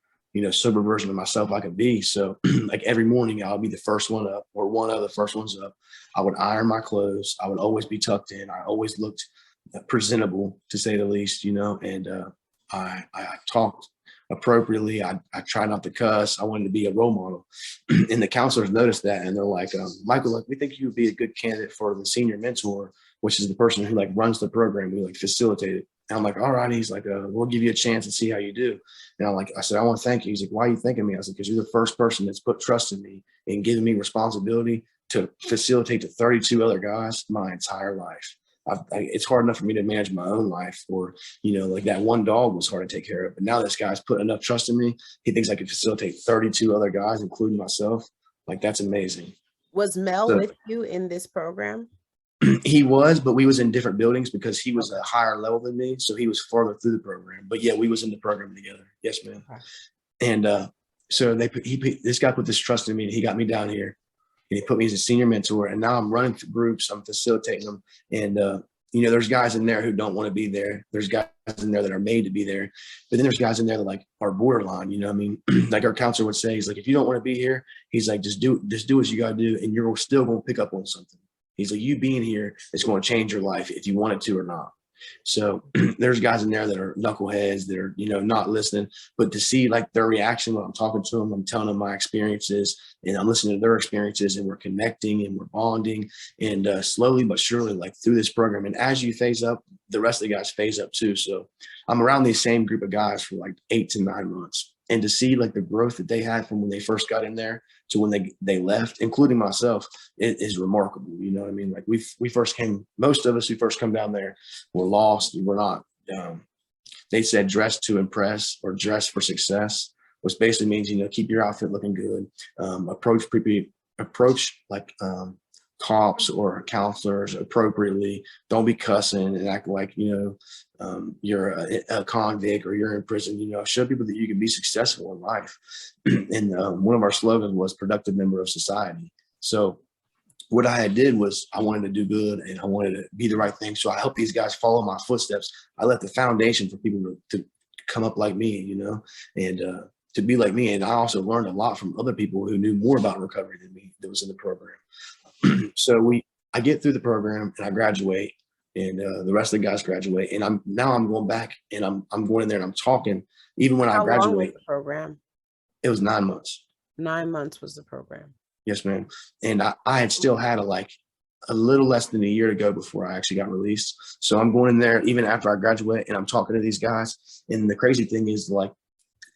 sober version of myself I can be. So like every morning I'll be the first one up, or one of the first ones up. I would iron my clothes. I would always be tucked in. I always looked presentable, to say the least, and I talked appropriately. I try not to cuss. I wanted to be a role model. And the counselors noticed that, and they're like, Michael, like, we think you would be a good candidate for the senior mentor, which is the person who like runs the program, who like facilitate it. And I'm like, all right. He's like, we'll give you a chance and see how you do. And I said, I want to thank you. He's like, why are you thanking me? I said, because you're the first person that's put trust in me and given me responsibility to facilitate to 32 other guys my entire life. It's hard enough for me to manage my own life, or, like that one dog was hard to take care of. But now this guy's put enough trust in me. He thinks I can facilitate 32 other guys, including myself. Like, that's amazing. Was Mel with you in this program? He was, but we was in different buildings because he was a higher level than me. So he was farther through the program. But yeah, we was in the program together. Yes, ma'am. Okay. And so this guy put this trust in me, and he got me down here. And he put me as a senior mentor, and now I'm running through groups. I'm facilitating them. And, there's guys in there who don't want to be there. There's guys in there that are made to be there. But then there's guys in there that like are borderline, what I mean? Like our counselor would say, he's like, if you don't want to be here, he's like, just do what you got to do. And you're still going to pick up on something. He's like, you being here is going to change your life if you want it to or not. So there's guys in there that are knuckleheads that are, not listening, but to see like their reaction when I'm talking to them, I'm telling them my experiences, and I'm listening to their experiences, and we're connecting and we're bonding, and slowly but surely, like through this program. And as you phase up, the rest of the guys phase up too. So I'm around these same group of guys for like 8 to 9 months. And to see like the growth that they had from when they first got in there to when they left, including myself, it is remarkable. You know what I mean? Like we first came, most of us who first come down there were lost. We're not, they said dress to impress or dress for success, which basically means, keep your outfit looking good, approach like cops or counselors appropriately. Don't be cussing and act like, you're a convict or you're in prison. Show people that you can be successful in life. And one of our slogans was productive member of society. So what I did was I wanted to do good, and I wanted to be the right thing. So I helped these guys follow my footsteps. I left the foundation for people to come up like me, and to be like me. And I also learned a lot from other people who knew more about recovery than me that was in the program. So I get through the program and I graduate, and the rest of the guys graduate, and I'm going back, and I'm going in there and I'm talking. Even when I graduate, how long was the program? It was 9 months. 9 months was the program. Yes, ma'am. And I had still had a little less than a year to go before I actually got released. So I'm going in there even after I graduate, and I'm talking to these guys. And the crazy thing is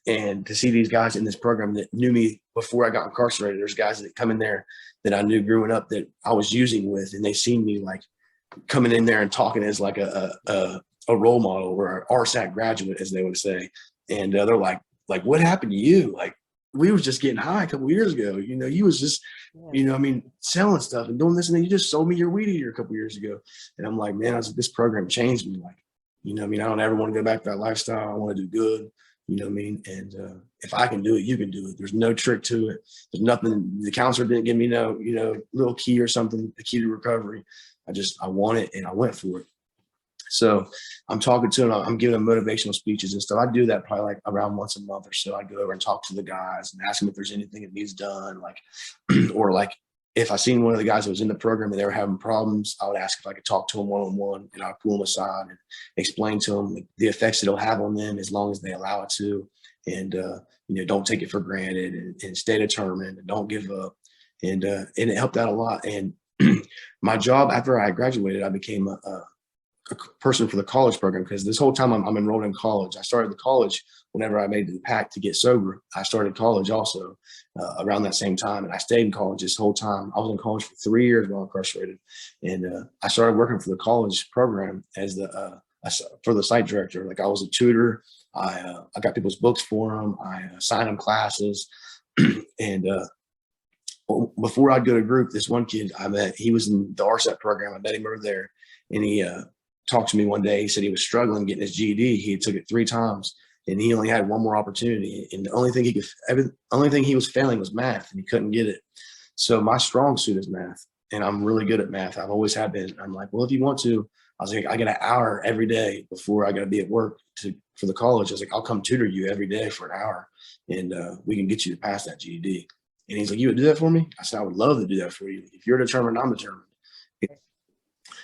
and to see these guys in this program that knew me before I got incarcerated. There's guys that come in there that I knew growing up that I was using with, and they seen me like coming in there and talking as like a role model or an RSAC graduate, as they would say. And they're like, what happened to you? Like, we was just getting high a couple of years ago. You was just, selling stuff and doing this, and then you just sold me your weed eater a couple of years ago. And I'm like, man, this program changed me. Like, I don't ever want to go back to that lifestyle. I want to do good. You know what I mean? And if I can do it, you can do it. There's no trick to it. There's nothing. The counselor didn't give me no, little key or something, the key to recovery. I want it, and I went for it. So I'm talking to them. I'm giving them motivational speeches and stuff. I do that probably like around once a month or so. I go over and talk to the guys and ask them if there's anything that needs done, like, or like if I seen one of the guys that was in the program and they were having problems, I would ask if I could talk to them one-on-one, and I'd pull them aside and explain to them the effects it'll have on them as long as they allow it to. And, don't take it for granted, and stay determined, and don't give up. And it helped out a lot. And my job after I graduated, I became a person for the college program, because this whole time I'm enrolled in college. I started the college whenever I made the pact to get sober. I started college also around that same time, and I stayed in college this whole time. I was in college for 3 years while incarcerated, and I started working for the college program as for the site director. Like, I was a tutor. I got people's books for them. I assigned them classes, and before I'd go to group, this one kid I met, he was in the RSAT program. I met him over there, and talked to me one day. He said he was struggling getting his GED. He took it 3 times, and he only had one more opportunity. And the only thing he was failing was math, and he couldn't get it. So my strong suit is math, and I'm really good at math. I've always have been. I'm like, well, if you want to, I was like, I got an hour every day before I got to be at work for the college. I was like, I'll come tutor you every day for an hour, and we can get you to pass that GED. And he's like, you would do that for me? I said, I would love to do that for you. If you're determined, I'm determined.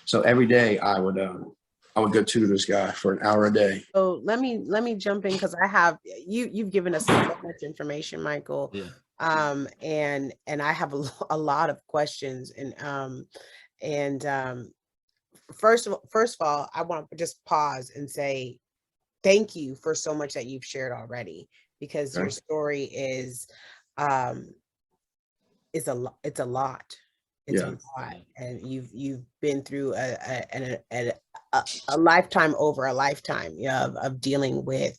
So every day I would go tutor this guy for an hour a day. So let me jump in, because I have you've given us so much information, Michael. Yeah. And I have a lot of questions. And first of all, I want to just pause and say thank you for so much that you've shared already, because your story is a lot. It's a lot. It's a lot, and you've been through a lifetime over a lifetime of dealing with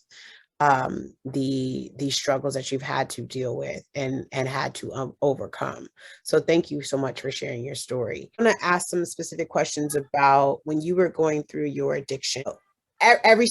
the struggles that you've had to deal with and had to overcome. So thank you so much for sharing your story. I'm going to ask some specific questions about when you were going through your addiction. Every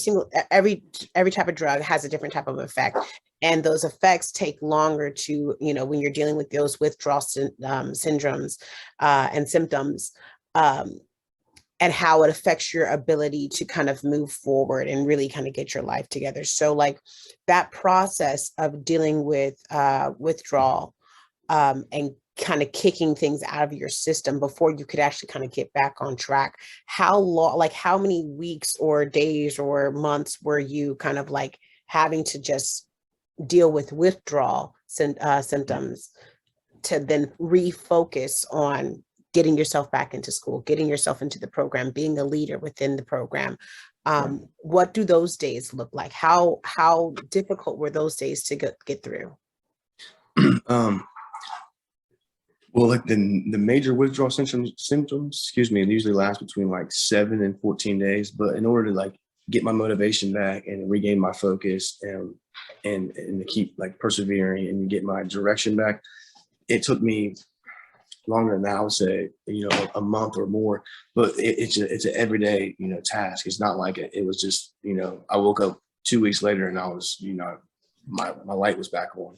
type of drug has a different type of effect, and those effects take longer to, when you're dealing with those withdrawal syndromes and symptoms, and how it affects your ability to kind of move forward and really kind of get your life together. So like that process of dealing with withdrawal and kind of kicking things out of your system before you could actually kind of get back on track. How long, like how many weeks or days or months were you kind of like having to just deal with withdrawal symptoms to then refocus on getting yourself back into school, getting yourself into the program, being a leader within the program? What do those days look like? How difficult were those days to get through? Well, like the major withdrawal symptoms, they usually last between like 7 and 14 days. But in order to like get my motivation back and regain my focus and to keep like persevering and get my direction back, it took me longer than that. I would say, a month or more. But it's an everyday, task. It's not like it was just, I woke up 2 weeks later and I was, my light was back on.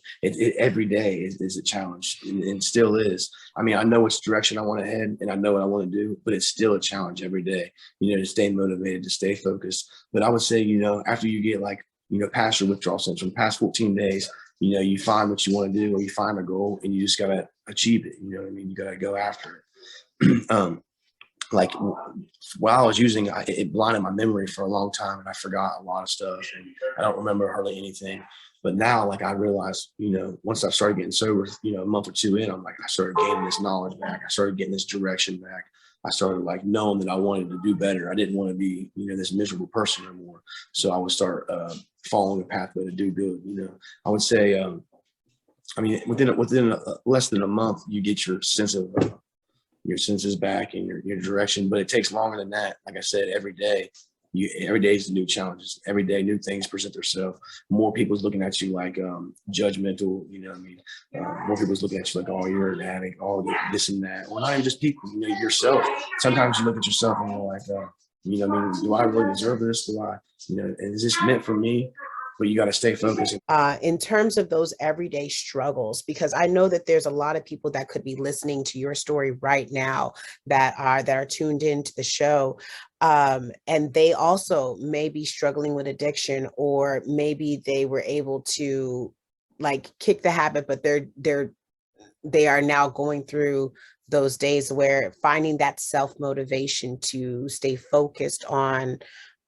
Every day is a challenge, and still is. I mean, I know which direction I want to head and I know what I want to do, but it's still a challenge every day, to stay motivated, to stay focused. But I would say, after you get like, past your withdrawal syndrome, past 14 days, you find what you want to do, or you find a goal and you just got to achieve it. You know what I mean? You got to go after it. Like while I was using it blinded my memory for a long time, and I forgot a lot of stuff, and I don't remember hardly anything. But now, like I realized, once I started getting sober, a month or 2 in, I'm like, I started gaining this knowledge back. I started getting this direction back. I started like knowing that I wanted to do better. I didn't want to be, this miserable person anymore. So I would start following a pathway to do good. I would say, within less than a month, you get your senses back and your direction, but it takes longer than that. Like I said, every day is new challenges. Every day, new things present themselves. More people's looking at you like judgmental. More people's looking at you like, oh, you're an addict, oh, this and that. Well, not even just people. Yourself. Sometimes you look at yourself and you're like, do I really deserve this? Do I, is this meant for me? But you got to stay focused. In terms of those everyday struggles, because I know that there's a lot of people that could be listening to your story right now that are tuned into the show. And they also may be struggling with addiction, or maybe they were able to like kick the habit, but they are now going through those days where finding that self-motivation to stay focused on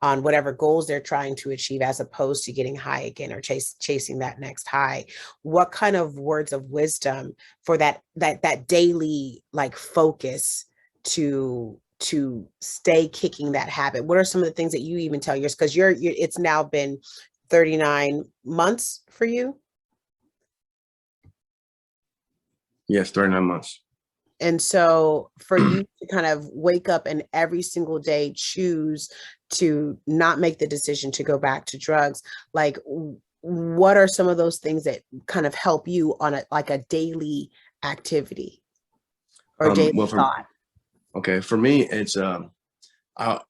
whatever goals they're trying to achieve, as opposed to getting high again or chasing that next high. What kind of words of wisdom for that daily like focus to stay kicking that habit? What are some of the things that you even tell yours? Because it's now been 39 months for you. Yes, 39 months. And so for you to kind of wake up and every single day choose to not make the decision to go back to drugs, like what are some of those things that kind of help you on a daily activity or daily thought? Okay, for me, it's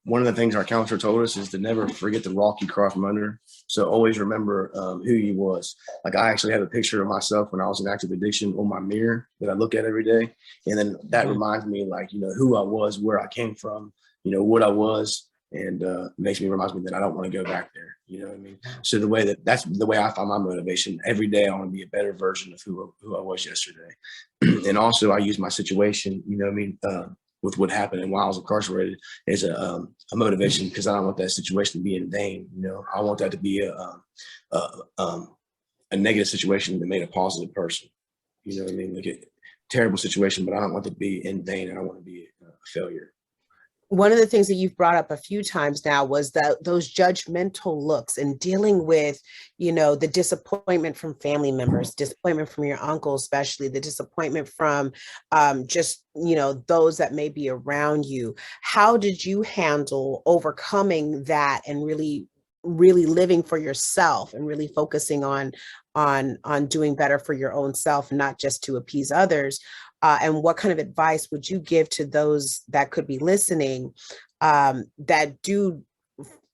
one of the things our counselor told us is to never forget the rock you crawl from under. So always remember who you was. Like I actually have a picture of myself when I was in active addiction on my mirror that I look at every day. And then that reminds me like, who I was, where I came from, what I was, and reminds me that I don't want to go back there. You know what I mean? So that's the way I find my motivation. Every day I want to be a better version of who I was yesterday. And also I use my situation, with what happened and while I was incarcerated as a motivation, because I don't want that situation to be in vain. I want that to be a negative situation that made a positive person. You know what I mean? Like a terrible situation, but I don't want it to be in vain. I don't want to be a failure. One of the things that you've brought up a few times now was that those judgmental looks and dealing with, the disappointment from family members, disappointment from your uncle, especially the disappointment from just, those that may be around you. How did you handle overcoming that and really living for yourself and really focusing on doing better for your own self, not just to appease others? And what kind of advice would you give to those that could be listening that do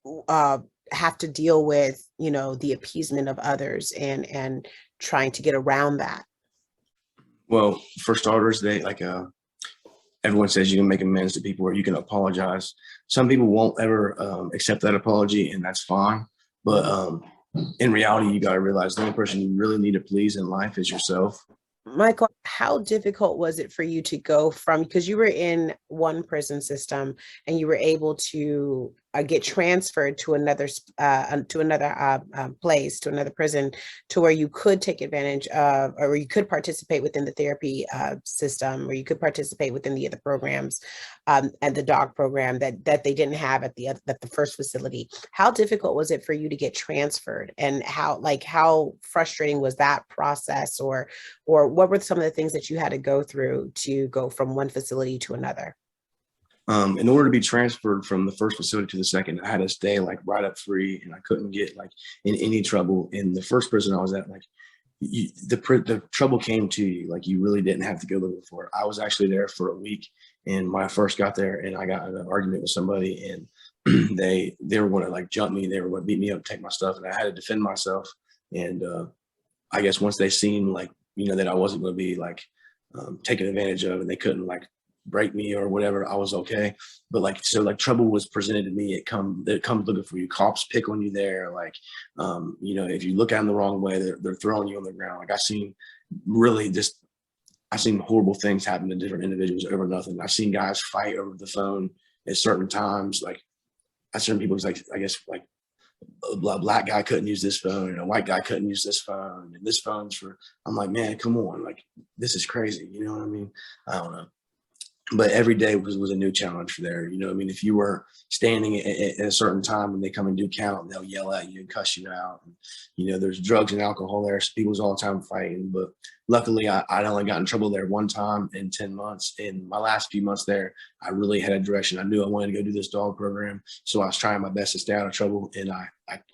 have to deal with, the appeasement of others and trying to get around that? Well, for starters, everyone says you can make amends to people or you can apologize. Some people won't ever accept that apology, and that's fine. But in reality, you got to realize the only person you really need to please in life is yourself. Michael, how difficult was it for you to go from, because you were in one prison system and you were able to get transferred to another place, to another prison, to where you could take advantage of, or you could participate within the therapy system, or you could participate within the other programs and the dog program that they didn't have at the first facility? How difficult was it for you to get transferred, and how frustrating was that process, or what were some of the things that you had to go through to go from one facility to another? In order to be transferred from the first facility to the second, I had to stay right up free, and I couldn't get in any trouble. In the first prison I was at, the trouble came to you. You really didn't have to go looking for it. I was actually there for a week, and when I first got there, and I got in an argument with somebody, and they were going to jump me. They were going to beat me up, take my stuff, and I had to defend myself. And I guess once they seen that I wasn't going to be taken advantage of, and they couldn't break me or whatever, I was okay. But trouble was presented to me. It comes looking for you. Cops pick on you there. If you look at them the wrong way, they're throwing you on the ground. I've seen horrible things happen to different individuals over nothing. I've seen guys fight over the phone at certain times. Certain people's a black guy couldn't use this phone, and a white guy couldn't use this phone, and this phone's for. I'm like, man, come on, this is crazy. You know what I mean? I don't know. But every day was a new challenge for there. If you were standing at a certain time and they come and do count, they'll yell at you and cuss you out. And, there's drugs and alcohol there. So people's all the time fighting. But luckily, I only got in trouble there one time in 10 months. In my last few months there, I really had a direction. I knew I wanted to go do this dog program. So I was trying my best to stay out of trouble. And I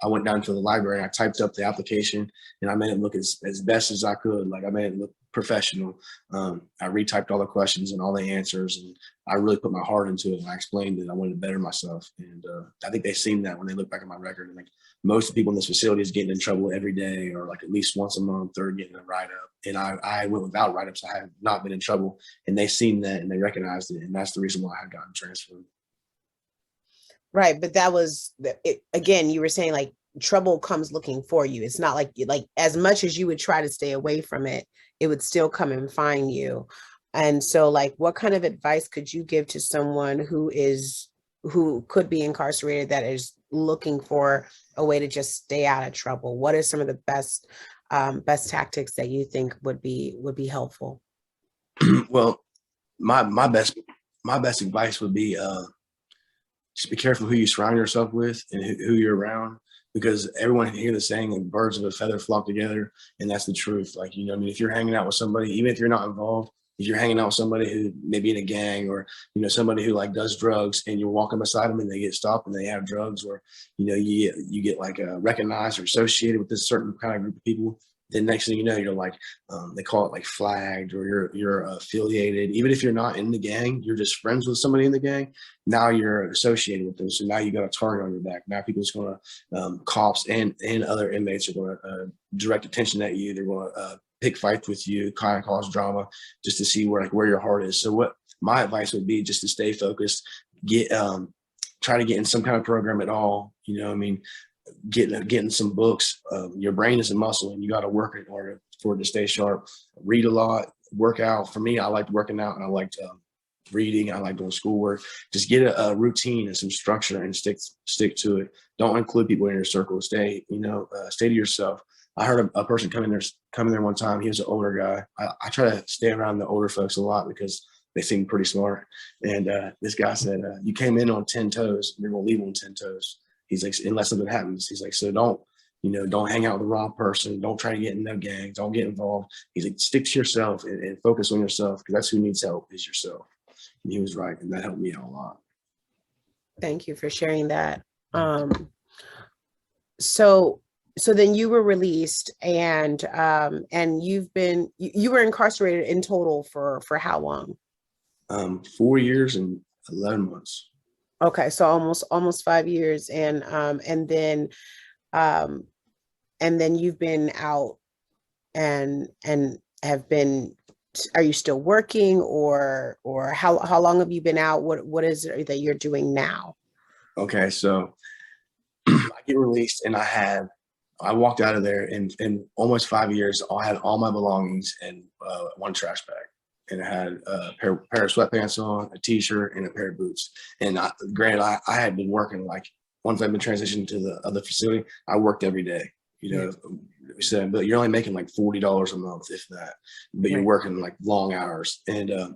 went down to the library. I typed up the application, and I made it look as best as I could. I made it look professional. I retyped all the questions and all the answers, and I really put my heart into it. And I explained that I wanted to better myself. And I think they've seen that when they look back at my record. And most people in this facility is getting in trouble every day, or at least once a month, or getting a write-up. And I went without write-ups. I have not been in trouble, and they've seen that and they recognized it. And that's the reason why I had gotten transferred. Right. But that was it. Again, you were saying trouble comes looking for you. It's not like as much as you would try to stay away from it, it would still come and find you. And so what kind of advice could you give to someone who could be incarcerated, that is looking for a way to just stay out of trouble? What are some of the best tactics that you think would be helpful? Well, my best advice would be just be careful who you surround yourself with and who you're around, because everyone can hear the saying, birds of a feather flock together. And that's the truth. If you're hanging out with somebody, even if you're not involved, if you're hanging out with somebody who maybe in a gang, or, you know, somebody who like does drugs, and you're walking beside them and they get stopped and they have drugs, or, you know, you get like recognized or associated with this certain kind of group of people, then next thing you know, you're like, they call it like flagged, or you're affiliated. Even if you're not in the gang, you're just friends with somebody in the gang. Now you're associated with them. So now you got a target on your back. Now people's going to, cops and other inmates are going to direct attention at you. They're going to pick fights with you, kind of cause drama, just to see where your heart is. So what my advice would be, just to stay focused, try to get in some kind of program at all. You know, I mean, getting some books. Your brain is a muscle, and you got to work in order for it to stay sharp. Read a lot, work out. For me, I liked working out, and I liked reading. I like doing schoolwork. Just get a routine and some structure, and stick to it. Don't include people in your circle. Stay to yourself. I heard a person come in there one time. He was an older guy. I try to stay around the older folks a lot because they seem pretty smart. And this guy said, "You came in on 10 toes. You're gonna leave on 10 toes." He's like, unless something happens. He's like, so don't hang out with the wrong person. Don't try to get in no gangs. Don't get involved. He's like, stick to yourself and focus on yourself, because that's who needs help, is yourself. And he was right. And that helped me out a lot. Thank you for sharing that. So then you were released, and you were incarcerated in total for how long? 4 years and 11 months. Okay, so almost 5 years, and then you've been out and have been. Are you still working, or how long have you been out? What is it that you're doing now? Okay, so I get released, and I walked out of there in almost 5 years. I had all my belongings in one trash bag. And I had a pair of sweatpants on, a t-shirt, and a pair of boots. And granted, I had been working, like, once I've been transitioned to the other facility, I worked every day. You know, so, but you're only making like $40 a month, if that. But you're working like long hours. And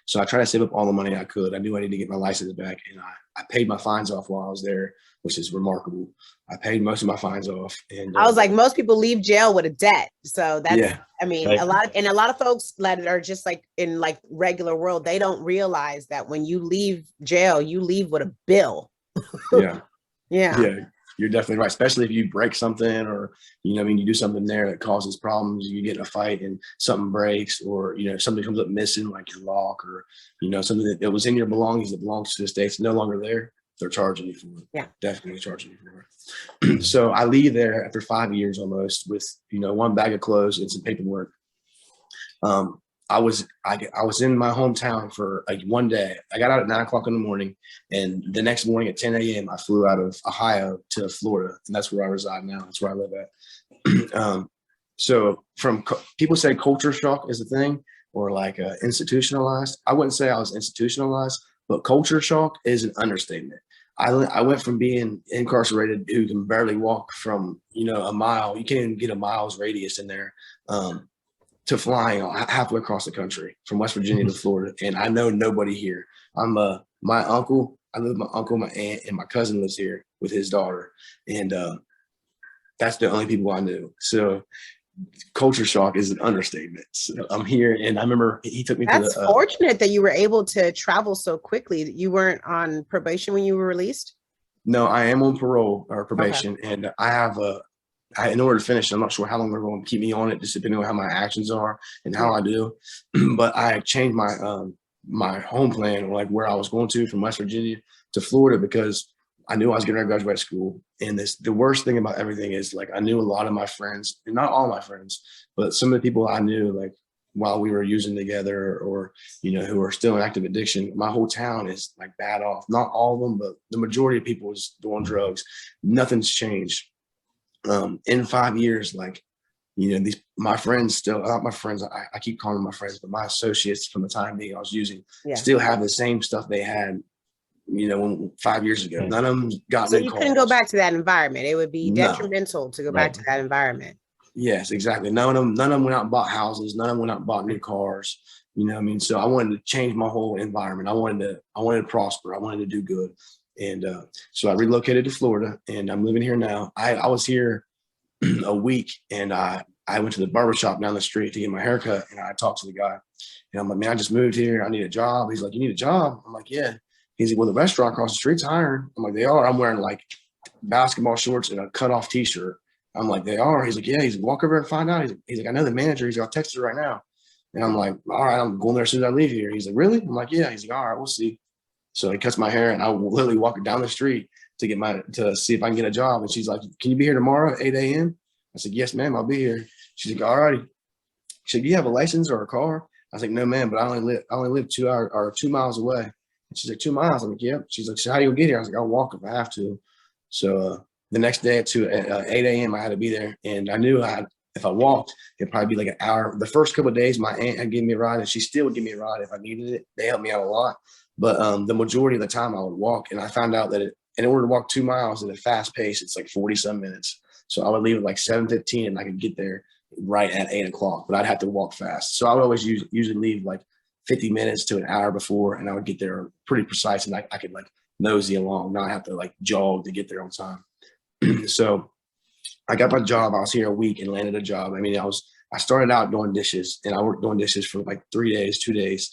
so I tried to save up all the money I could. I knew I needed to get my license back, and I paid my fines off while I was there, which is remarkable. I paid most of my fines off. And I was like, most people leave jail with a debt. So that's, yeah. I mean, a lot of folks that are just like in like regular world, they don't realize that when you leave jail, you leave with a bill. Yeah. Yeah. You're definitely right. Especially if you break something, or, you do something there that causes problems. You get in a fight and something breaks, or, something comes up missing, like your lock, or, something that was in your belongings that belongs to the state. It's no longer there. They're charging you for it. Yeah. Definitely charging you for it. So I leave there after 5 years almost with, one bag of clothes and some paperwork. I was in my hometown for like one day. I got out at 9 o'clock in the morning, and the next morning at 10 a.m. I flew out of Ohio to Florida, and that's where I reside now. That's where I live at. So people say culture shock is a thing, or like institutionalized. I wouldn't say I was institutionalized, but culture shock is an understatement. I went from being incarcerated, who can barely walk from, a mile. You can't even get a mile's radius in there. To flying halfway across the country from West Virginia to Florida. And I know nobody here. I live with my uncle, my aunt, and my cousin lives here with his daughter. And that's the only people I knew. So culture shock is an understatement. So I'm here, and I remember he took me to the— That's fortunate that you were able to travel so quickly. You weren't on probation when you were released? No, I am on parole or probation. Okay. And I have in order to finish, I'm not sure how long they're going to keep me on it, just depending on how my actions are and how I do. But I changed my my home plan, or like where I was going to, from West Virginia to Florida, because I knew I was getting ready to graduate school. And the worst thing about everything is, like, I knew a lot of my friends, and not all my friends, but some of the people I knew, like, while we were using together, or, who are still in active addiction. My whole town is like bad off. Not all of them, but the majority of people is doing drugs. Nothing's changed. In 5 years, like, my friends still, not my friends, I keep calling them my friends, but my associates from the time being I was using still have the same stuff they had, 5 years ago. None of them got so you couldn't go back to that environment. It would be detrimental to go back to that environment. Yes, exactly. None of them went out and bought houses. None of them went out and bought new cars. So I wanted to change my whole environment. I wanted to prosper. I wanted to do good. And so I relocated to Florida, and I'm living here now. I was here a week, and I I went to the barber shop down the street to get my haircut, and I talked to the guy, and I'm like, man, I just moved here. I need a job. He's like, you need a job? I'm like, yeah. He's like, well, the restaurant across the street's hiring. I'm like, they are. I'm wearing like basketball shorts and a cut off t-shirt. I'm like, they are. He's like, yeah. He's like, walk over and find out. He's like, I know the manager. He's like, I'll text you right now. And I'm like, all right, I'm going there as soon as I leave here. He's like, really? I'm like, yeah. He's like, all right, we'll see. So he cuts my hair, and I literally walk down the street to see if I can get a job. And she's like, can you be here tomorrow at 8 a.m.? I said, yes, ma'am, I'll be here. She's like, all righty. She said, do you have a license or a car? I was like, no, ma'am, but I only live 2 miles away. And she's like, 2 miles. I'm like, yep. She's like, so how do you get here? I was like, I'll walk if I have to. So the next day at 8 a.m., I had to be there. And I knew if I walked, it'd probably be like an hour. The first couple of days, my aunt had given me a ride, and she still would give me a ride if I needed it. They helped me out a lot. But the majority of the time I would walk. And I found out that in order to walk 2 miles at a fast pace, it's like 40-some minutes. So I would leave at like 7:15, and I could get there right at 8 o'clock, but I'd have to walk fast. So I would always usually leave like 50 minutes to an hour before, and I would get there pretty precise, and I could like nosy along, not have to like jog to get there on time. So I got my job. I was here a week and landed a job. I mean, I started out doing dishes, and I worked doing dishes for like 3 days, 2 days.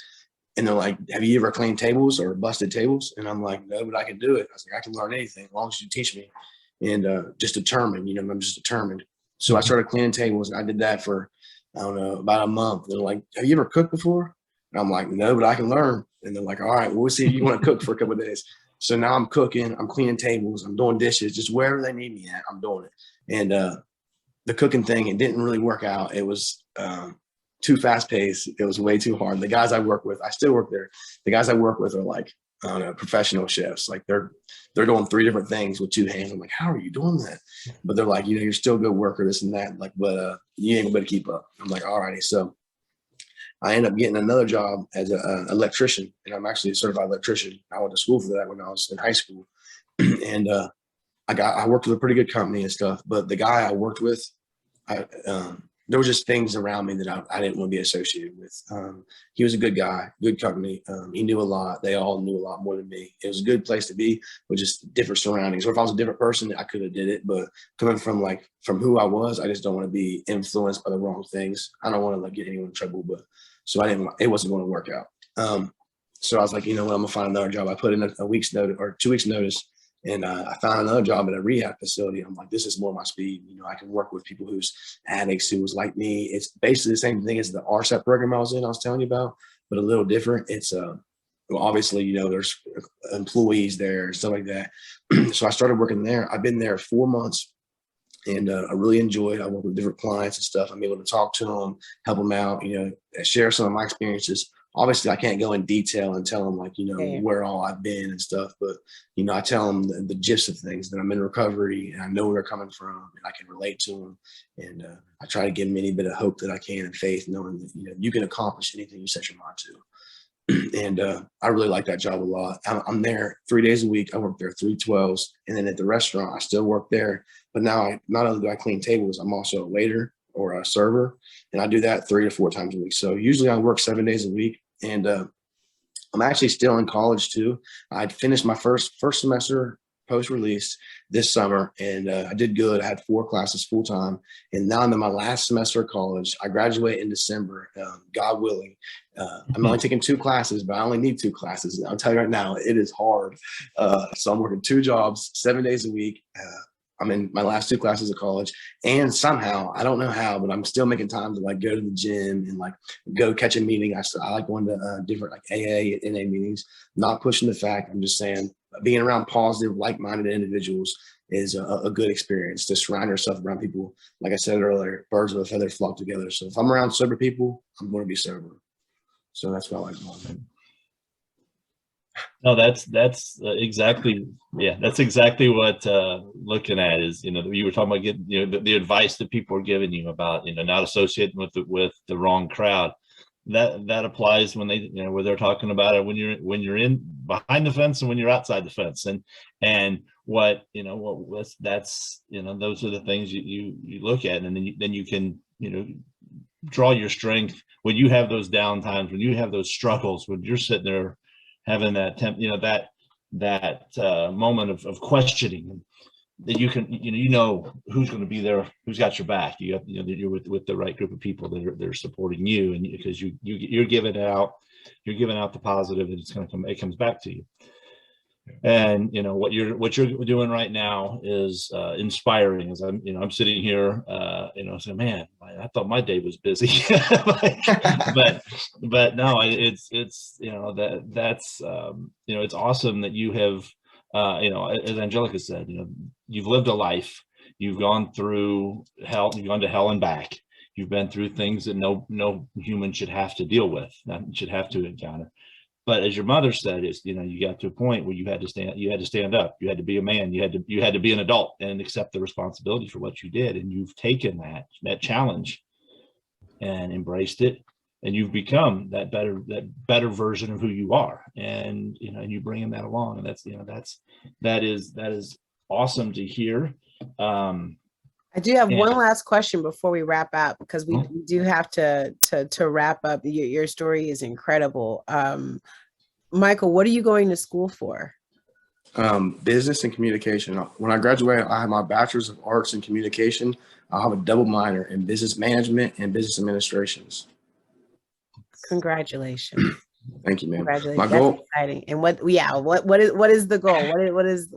And they're like, have you ever cleaned tables or busted tables? And I'm like, no, but I can do it. I was like, I can learn anything as long as you teach me. And just determined, I'm just determined. So I started cleaning tables, and I did that for, I don't know, about a month. They're like, have you ever cooked before? And I'm like, no, but I can learn. And they're like, all right, well, we'll see if you want to cook for a couple of days. So now I'm cooking, I'm cleaning tables, I'm doing dishes, just wherever they need me at, I'm doing it. And the cooking thing, it didn't really work out. It was too fast paced. It was way too hard. The guys I work with, I still work there. The guys I work with are like, I don't know, professional chefs. Like they're doing 3 different things with 2 hands. I'm like, how are you doing that? But they're like, you're still a good worker, this and that. Like, but you ain't gonna be able to keep up. I'm like, all righty. So I ended up getting another job as an electrician, and I'm actually a certified electrician. I went to school for that when I was in high school. And I worked with a pretty good company and stuff, but the guy I worked with, there were just things around me that I didn't want to be associated with. He was a good guy, good company. He knew a lot. They all knew a lot more than me. It was a good place to be, with just different surroundings. Or if I was a different person, I could have did it. But coming from who I was, I just don't want to be influenced by the wrong things. I don't want to get anyone in trouble. But so it wasn't going to work out. So I was like, you know what, I'm gonna find another job. I put in a week's notice or 2 weeks notice. And I found another job at a rehab facility. I'm like, this is more my speed. I can work with people who's addicts, who was like me. It's basically the same thing as the RSAP program I was telling you about, but a little different. It's well, obviously, there's employees there and stuff like that. So I started working there. I've been there 4 months, and I really enjoyed it. I work with different clients and stuff. I'm able to talk to them, help them out, share some of my experiences. Obviously, I can't go in detail and tell them where all I've been and stuff, but I tell them the gist of things, that I'm in recovery and I know where they're coming from and I can relate to them. And I try to give them any bit of hope that I can and faith, knowing that you can accomplish anything you set your mind to. And I really like that job a lot. I'm there 3 days a week. I work there 3 12s, and then at the restaurant, I still work there. But now, not only do I clean tables, I'm also a waiter or a server, and I do that 3 to 4 times a week. So usually I work 7 days a week. And I'm actually still in college too. I'd finished my first semester post-release this summer, and I did good. I had 4 classes full time, and now I'm in my last semester of college. I graduate in December, God willing. I'm only taking 2 classes, but I only need 2 classes. I'll tell you right now, it is hard. So I'm working 2 jobs, 7 days a week. I'm in my last 2 classes of college, and somehow, I don't know how, but I'm still making time to go to the gym and go catch a meeting. I like going to different AA and NA meetings, not pushing the fact. I'm just saying being around positive, like-minded individuals is a good experience. To surround yourself around people, like I said earlier, birds of a feather flock together. So if I'm around sober people, I'm going to be sober. So that's what I like about it. No, that's exactly, yeah, that's exactly what looking at is, you were talking about getting, the advice that people are giving you about, not associating with the wrong crowd. That applies when they, where they're talking about it when you're in behind the fence and when you're outside the fence, and that's those are the things you look at, and then you can draw your strength when you have those down times, when you have those struggles, when you're sitting there having that moment of questioning that you know who's going to be there, who's got your back. You got, that you're with the right group of people that are supporting you, and because you're giving out the positive, and it comes back to you. And what you're doing right now is inspiring. As I'm sitting here, saying, man, I thought my day was busy, but no, it's it's awesome that you have, as Angelica said, you've lived a life, you've gone through hell, you've gone to hell and back, you've been through things that no human should have to deal with, should have to encounter. But as your mother said, you got to a point where you had to stand up, you had to be a man, you had to be an adult and accept the responsibility for what you did. And you've taken that challenge and embraced it, and you've become that better version of who you are. And and you bringing that along, and that is awesome to hear. I do have one last question before we wrap up, because we do have to wrap up. Your story is incredible. Michael, what are you going to school for? Business and communication. When I graduate, I have my bachelor's of arts in communication. I'll have a double minor in business management and business administrations. Congratulations. Thank you, ma'am. Congratulations. My That's goal, exciting. And what is the goal? What is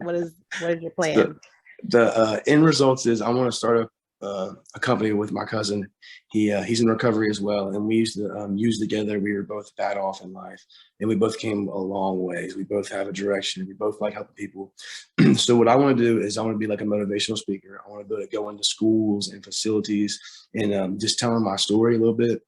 your plan? The end results is I want to start a company with my cousin. He's in recovery as well, and we used to use together. We were both bad off in life, and we both came a long ways. We both have a direction. We both like helping people. So what I want to do is I want to be like a motivational speaker. I want to be able to go into schools and facilities and just tell them my story a little bit,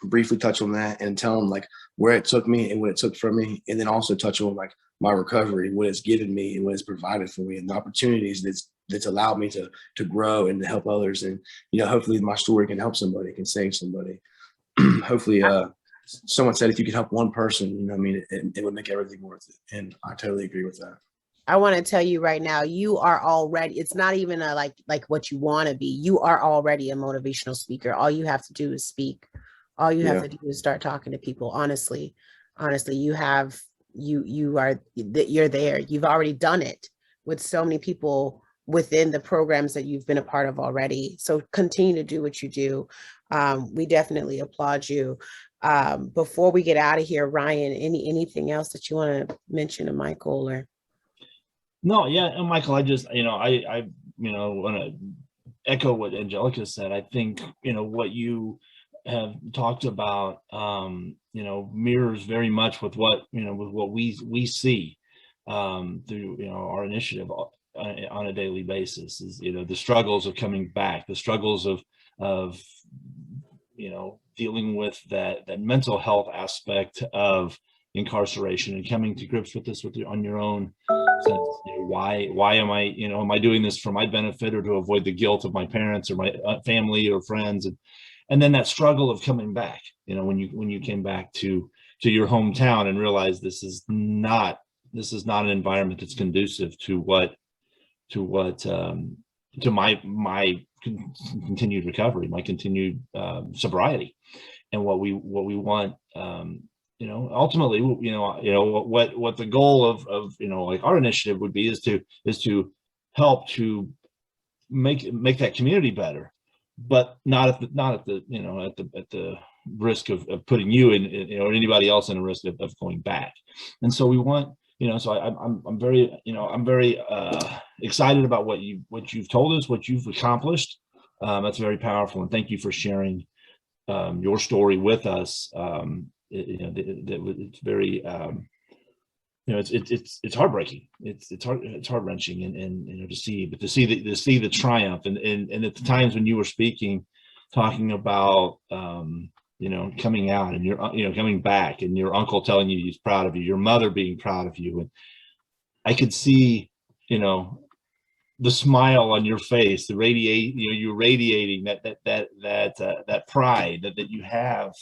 briefly touch on that, and tell them like where it took me and what it took from me, and then also touch on like my recovery, what it's given me and what it's provided for me, and the opportunities that's allowed me to grow and to help others. And hopefully my story can help somebody, can save somebody. Hopefully someone said if you could help one person, it would make everything worth it. And I totally agree with that. I want to tell you right now, you are already, it's not even a like what you want to be. You are already a motivational speaker. All you have to do is speak. All you have to do is start talking to people. Honestly, you're there. You've already done it with so many people within the programs that you've been a part of already. So continue to do what you do. We definitely applaud you. Before we get out of here, Ryan, anything else that you want to mention to Michael or? No, yeah, and Michael, I just, I want to echo what Angelica said. I think, what you have talked about, mirrors very much with what, with what we see through, our initiative on a daily basis is, the struggles of coming back, the struggles of dealing with that mental health aspect of incarceration and coming to grips with this on your own sense. Why am I doing this for my benefit or to avoid the guilt of my parents or my family or friends, and then that struggle of coming back, when you came back to your hometown and realized this is not an environment that's conducive to my continued recovery, my continued sobriety, and what we want. Ultimately, what the goal of like our initiative would be is to help to make that community better, but not at the risk of putting you in, or anybody else in a risk of going back. And so we want, so I'm very excited about what you've told us, what you've accomplished. That's very powerful, and thank you for sharing your story with us. It's very it's heartbreaking. It's heart-wrenching, and to see the triumph, and at the times when you were speaking, talking about coming out, and you're coming back, and your uncle telling you he's proud of you, your mother being proud of you, and I could see the smile on your face, you're radiating that pride that you have.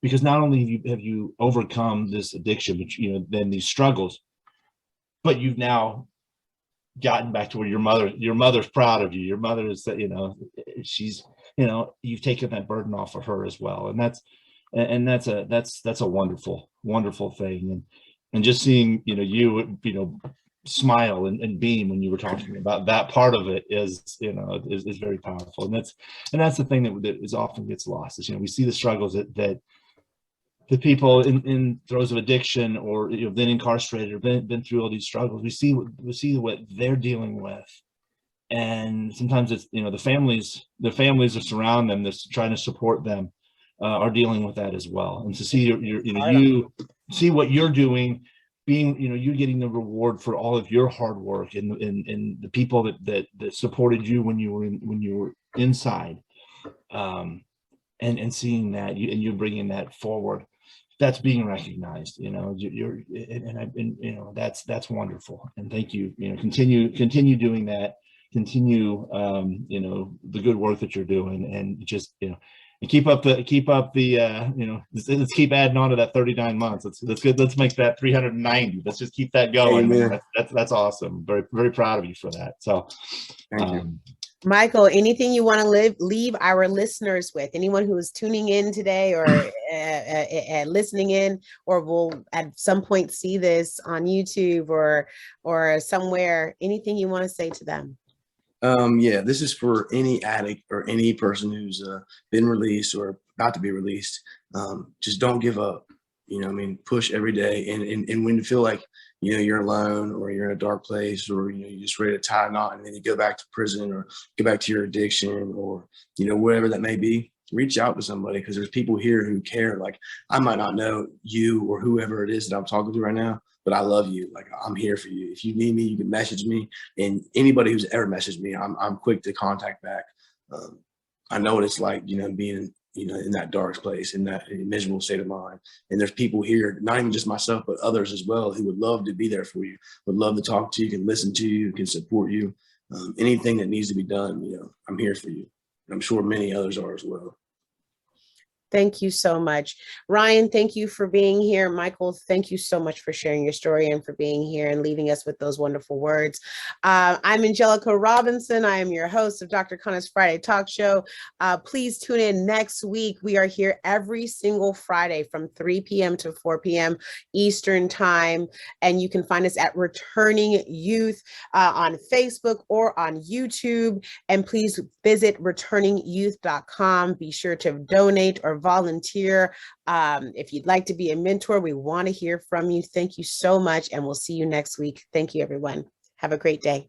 Because not only have you overcome this addiction, but then these struggles, but you've now gotten back to where your mother's proud of you. Your mother is that she's you've taken that burden off of her as well, and that's a wonderful thing. And just seeing you smile and beam when you were talking about that part of it is, you know, is very powerful. And that's the thing that is often gets lost is, you know, we see the struggles that the people in throes of addiction or, you know, been incarcerated or been through all these struggles. We see what they're dealing with. And sometimes it's, you know, the families that surround them, that's trying to support them, are dealing with that as well. And to see you see what you're doing, being, you know, you're getting the reward for all of your hard work and the people that supported you when you were inside, and seeing that you're bringing that forward, that's being recognized. You know, you're and you know, that's wonderful. And thank you. You know, continue doing that. Continue, you know, the good work that you're doing, and just, you know, and keep up the you know, let's keep adding on to that 39 months. That's good. Let's make that 390. Let's just keep that going. That's awesome. Very, very proud of you for that. So thank you. Michael, anything you want to leave our listeners with? Anyone who is tuning in today or listening in, or will at some point see this on YouTube or somewhere, anything you want to say to them? Yeah, this is for any addict or any person who's been released or about to be released. Just don't give up. You know, I mean, push every day. And when you feel like, you know, you're alone or you're in a dark place, or, you know, you're just ready to tie a knot and then you go back to prison or go back to your addiction, or, you know, whatever that may be, reach out to somebody, because there's people here who care. Like, I might not know you or whoever it is that I'm talking to right now, but I love you. Like, I'm here for you. If you need me, you can message me. And anybody who's ever messaged me, I'm quick to contact back. I know what it's like, you know, being, you know, in that dark place, in that miserable state of mind. And there's people here, not even just myself, but others as well, who would love to be there for you, would love to talk to you, can listen to you, can support you. Anything that needs to be done, you know, I'm here for you. And I'm sure many others are as well. Thank you so much. Ryan, thank you for being here. Michael, thank you so much for sharing your story and for being here and leaving us with those wonderful words. I'm Angelica Robinson. I am your host of Dr. Khanna's Friday Talk Show. Please tune in next week. We are here every single Friday from 3 p.m. to 4 p.m. Eastern Time. And you can find us at Returning Youth on Facebook or on YouTube. And please visit returningyouth.com. Be sure to donate or volunteer. If you'd like to be a mentor, we want to hear from you. Thank you so much, and we'll see you next week. Thank you, everyone. Have a great day.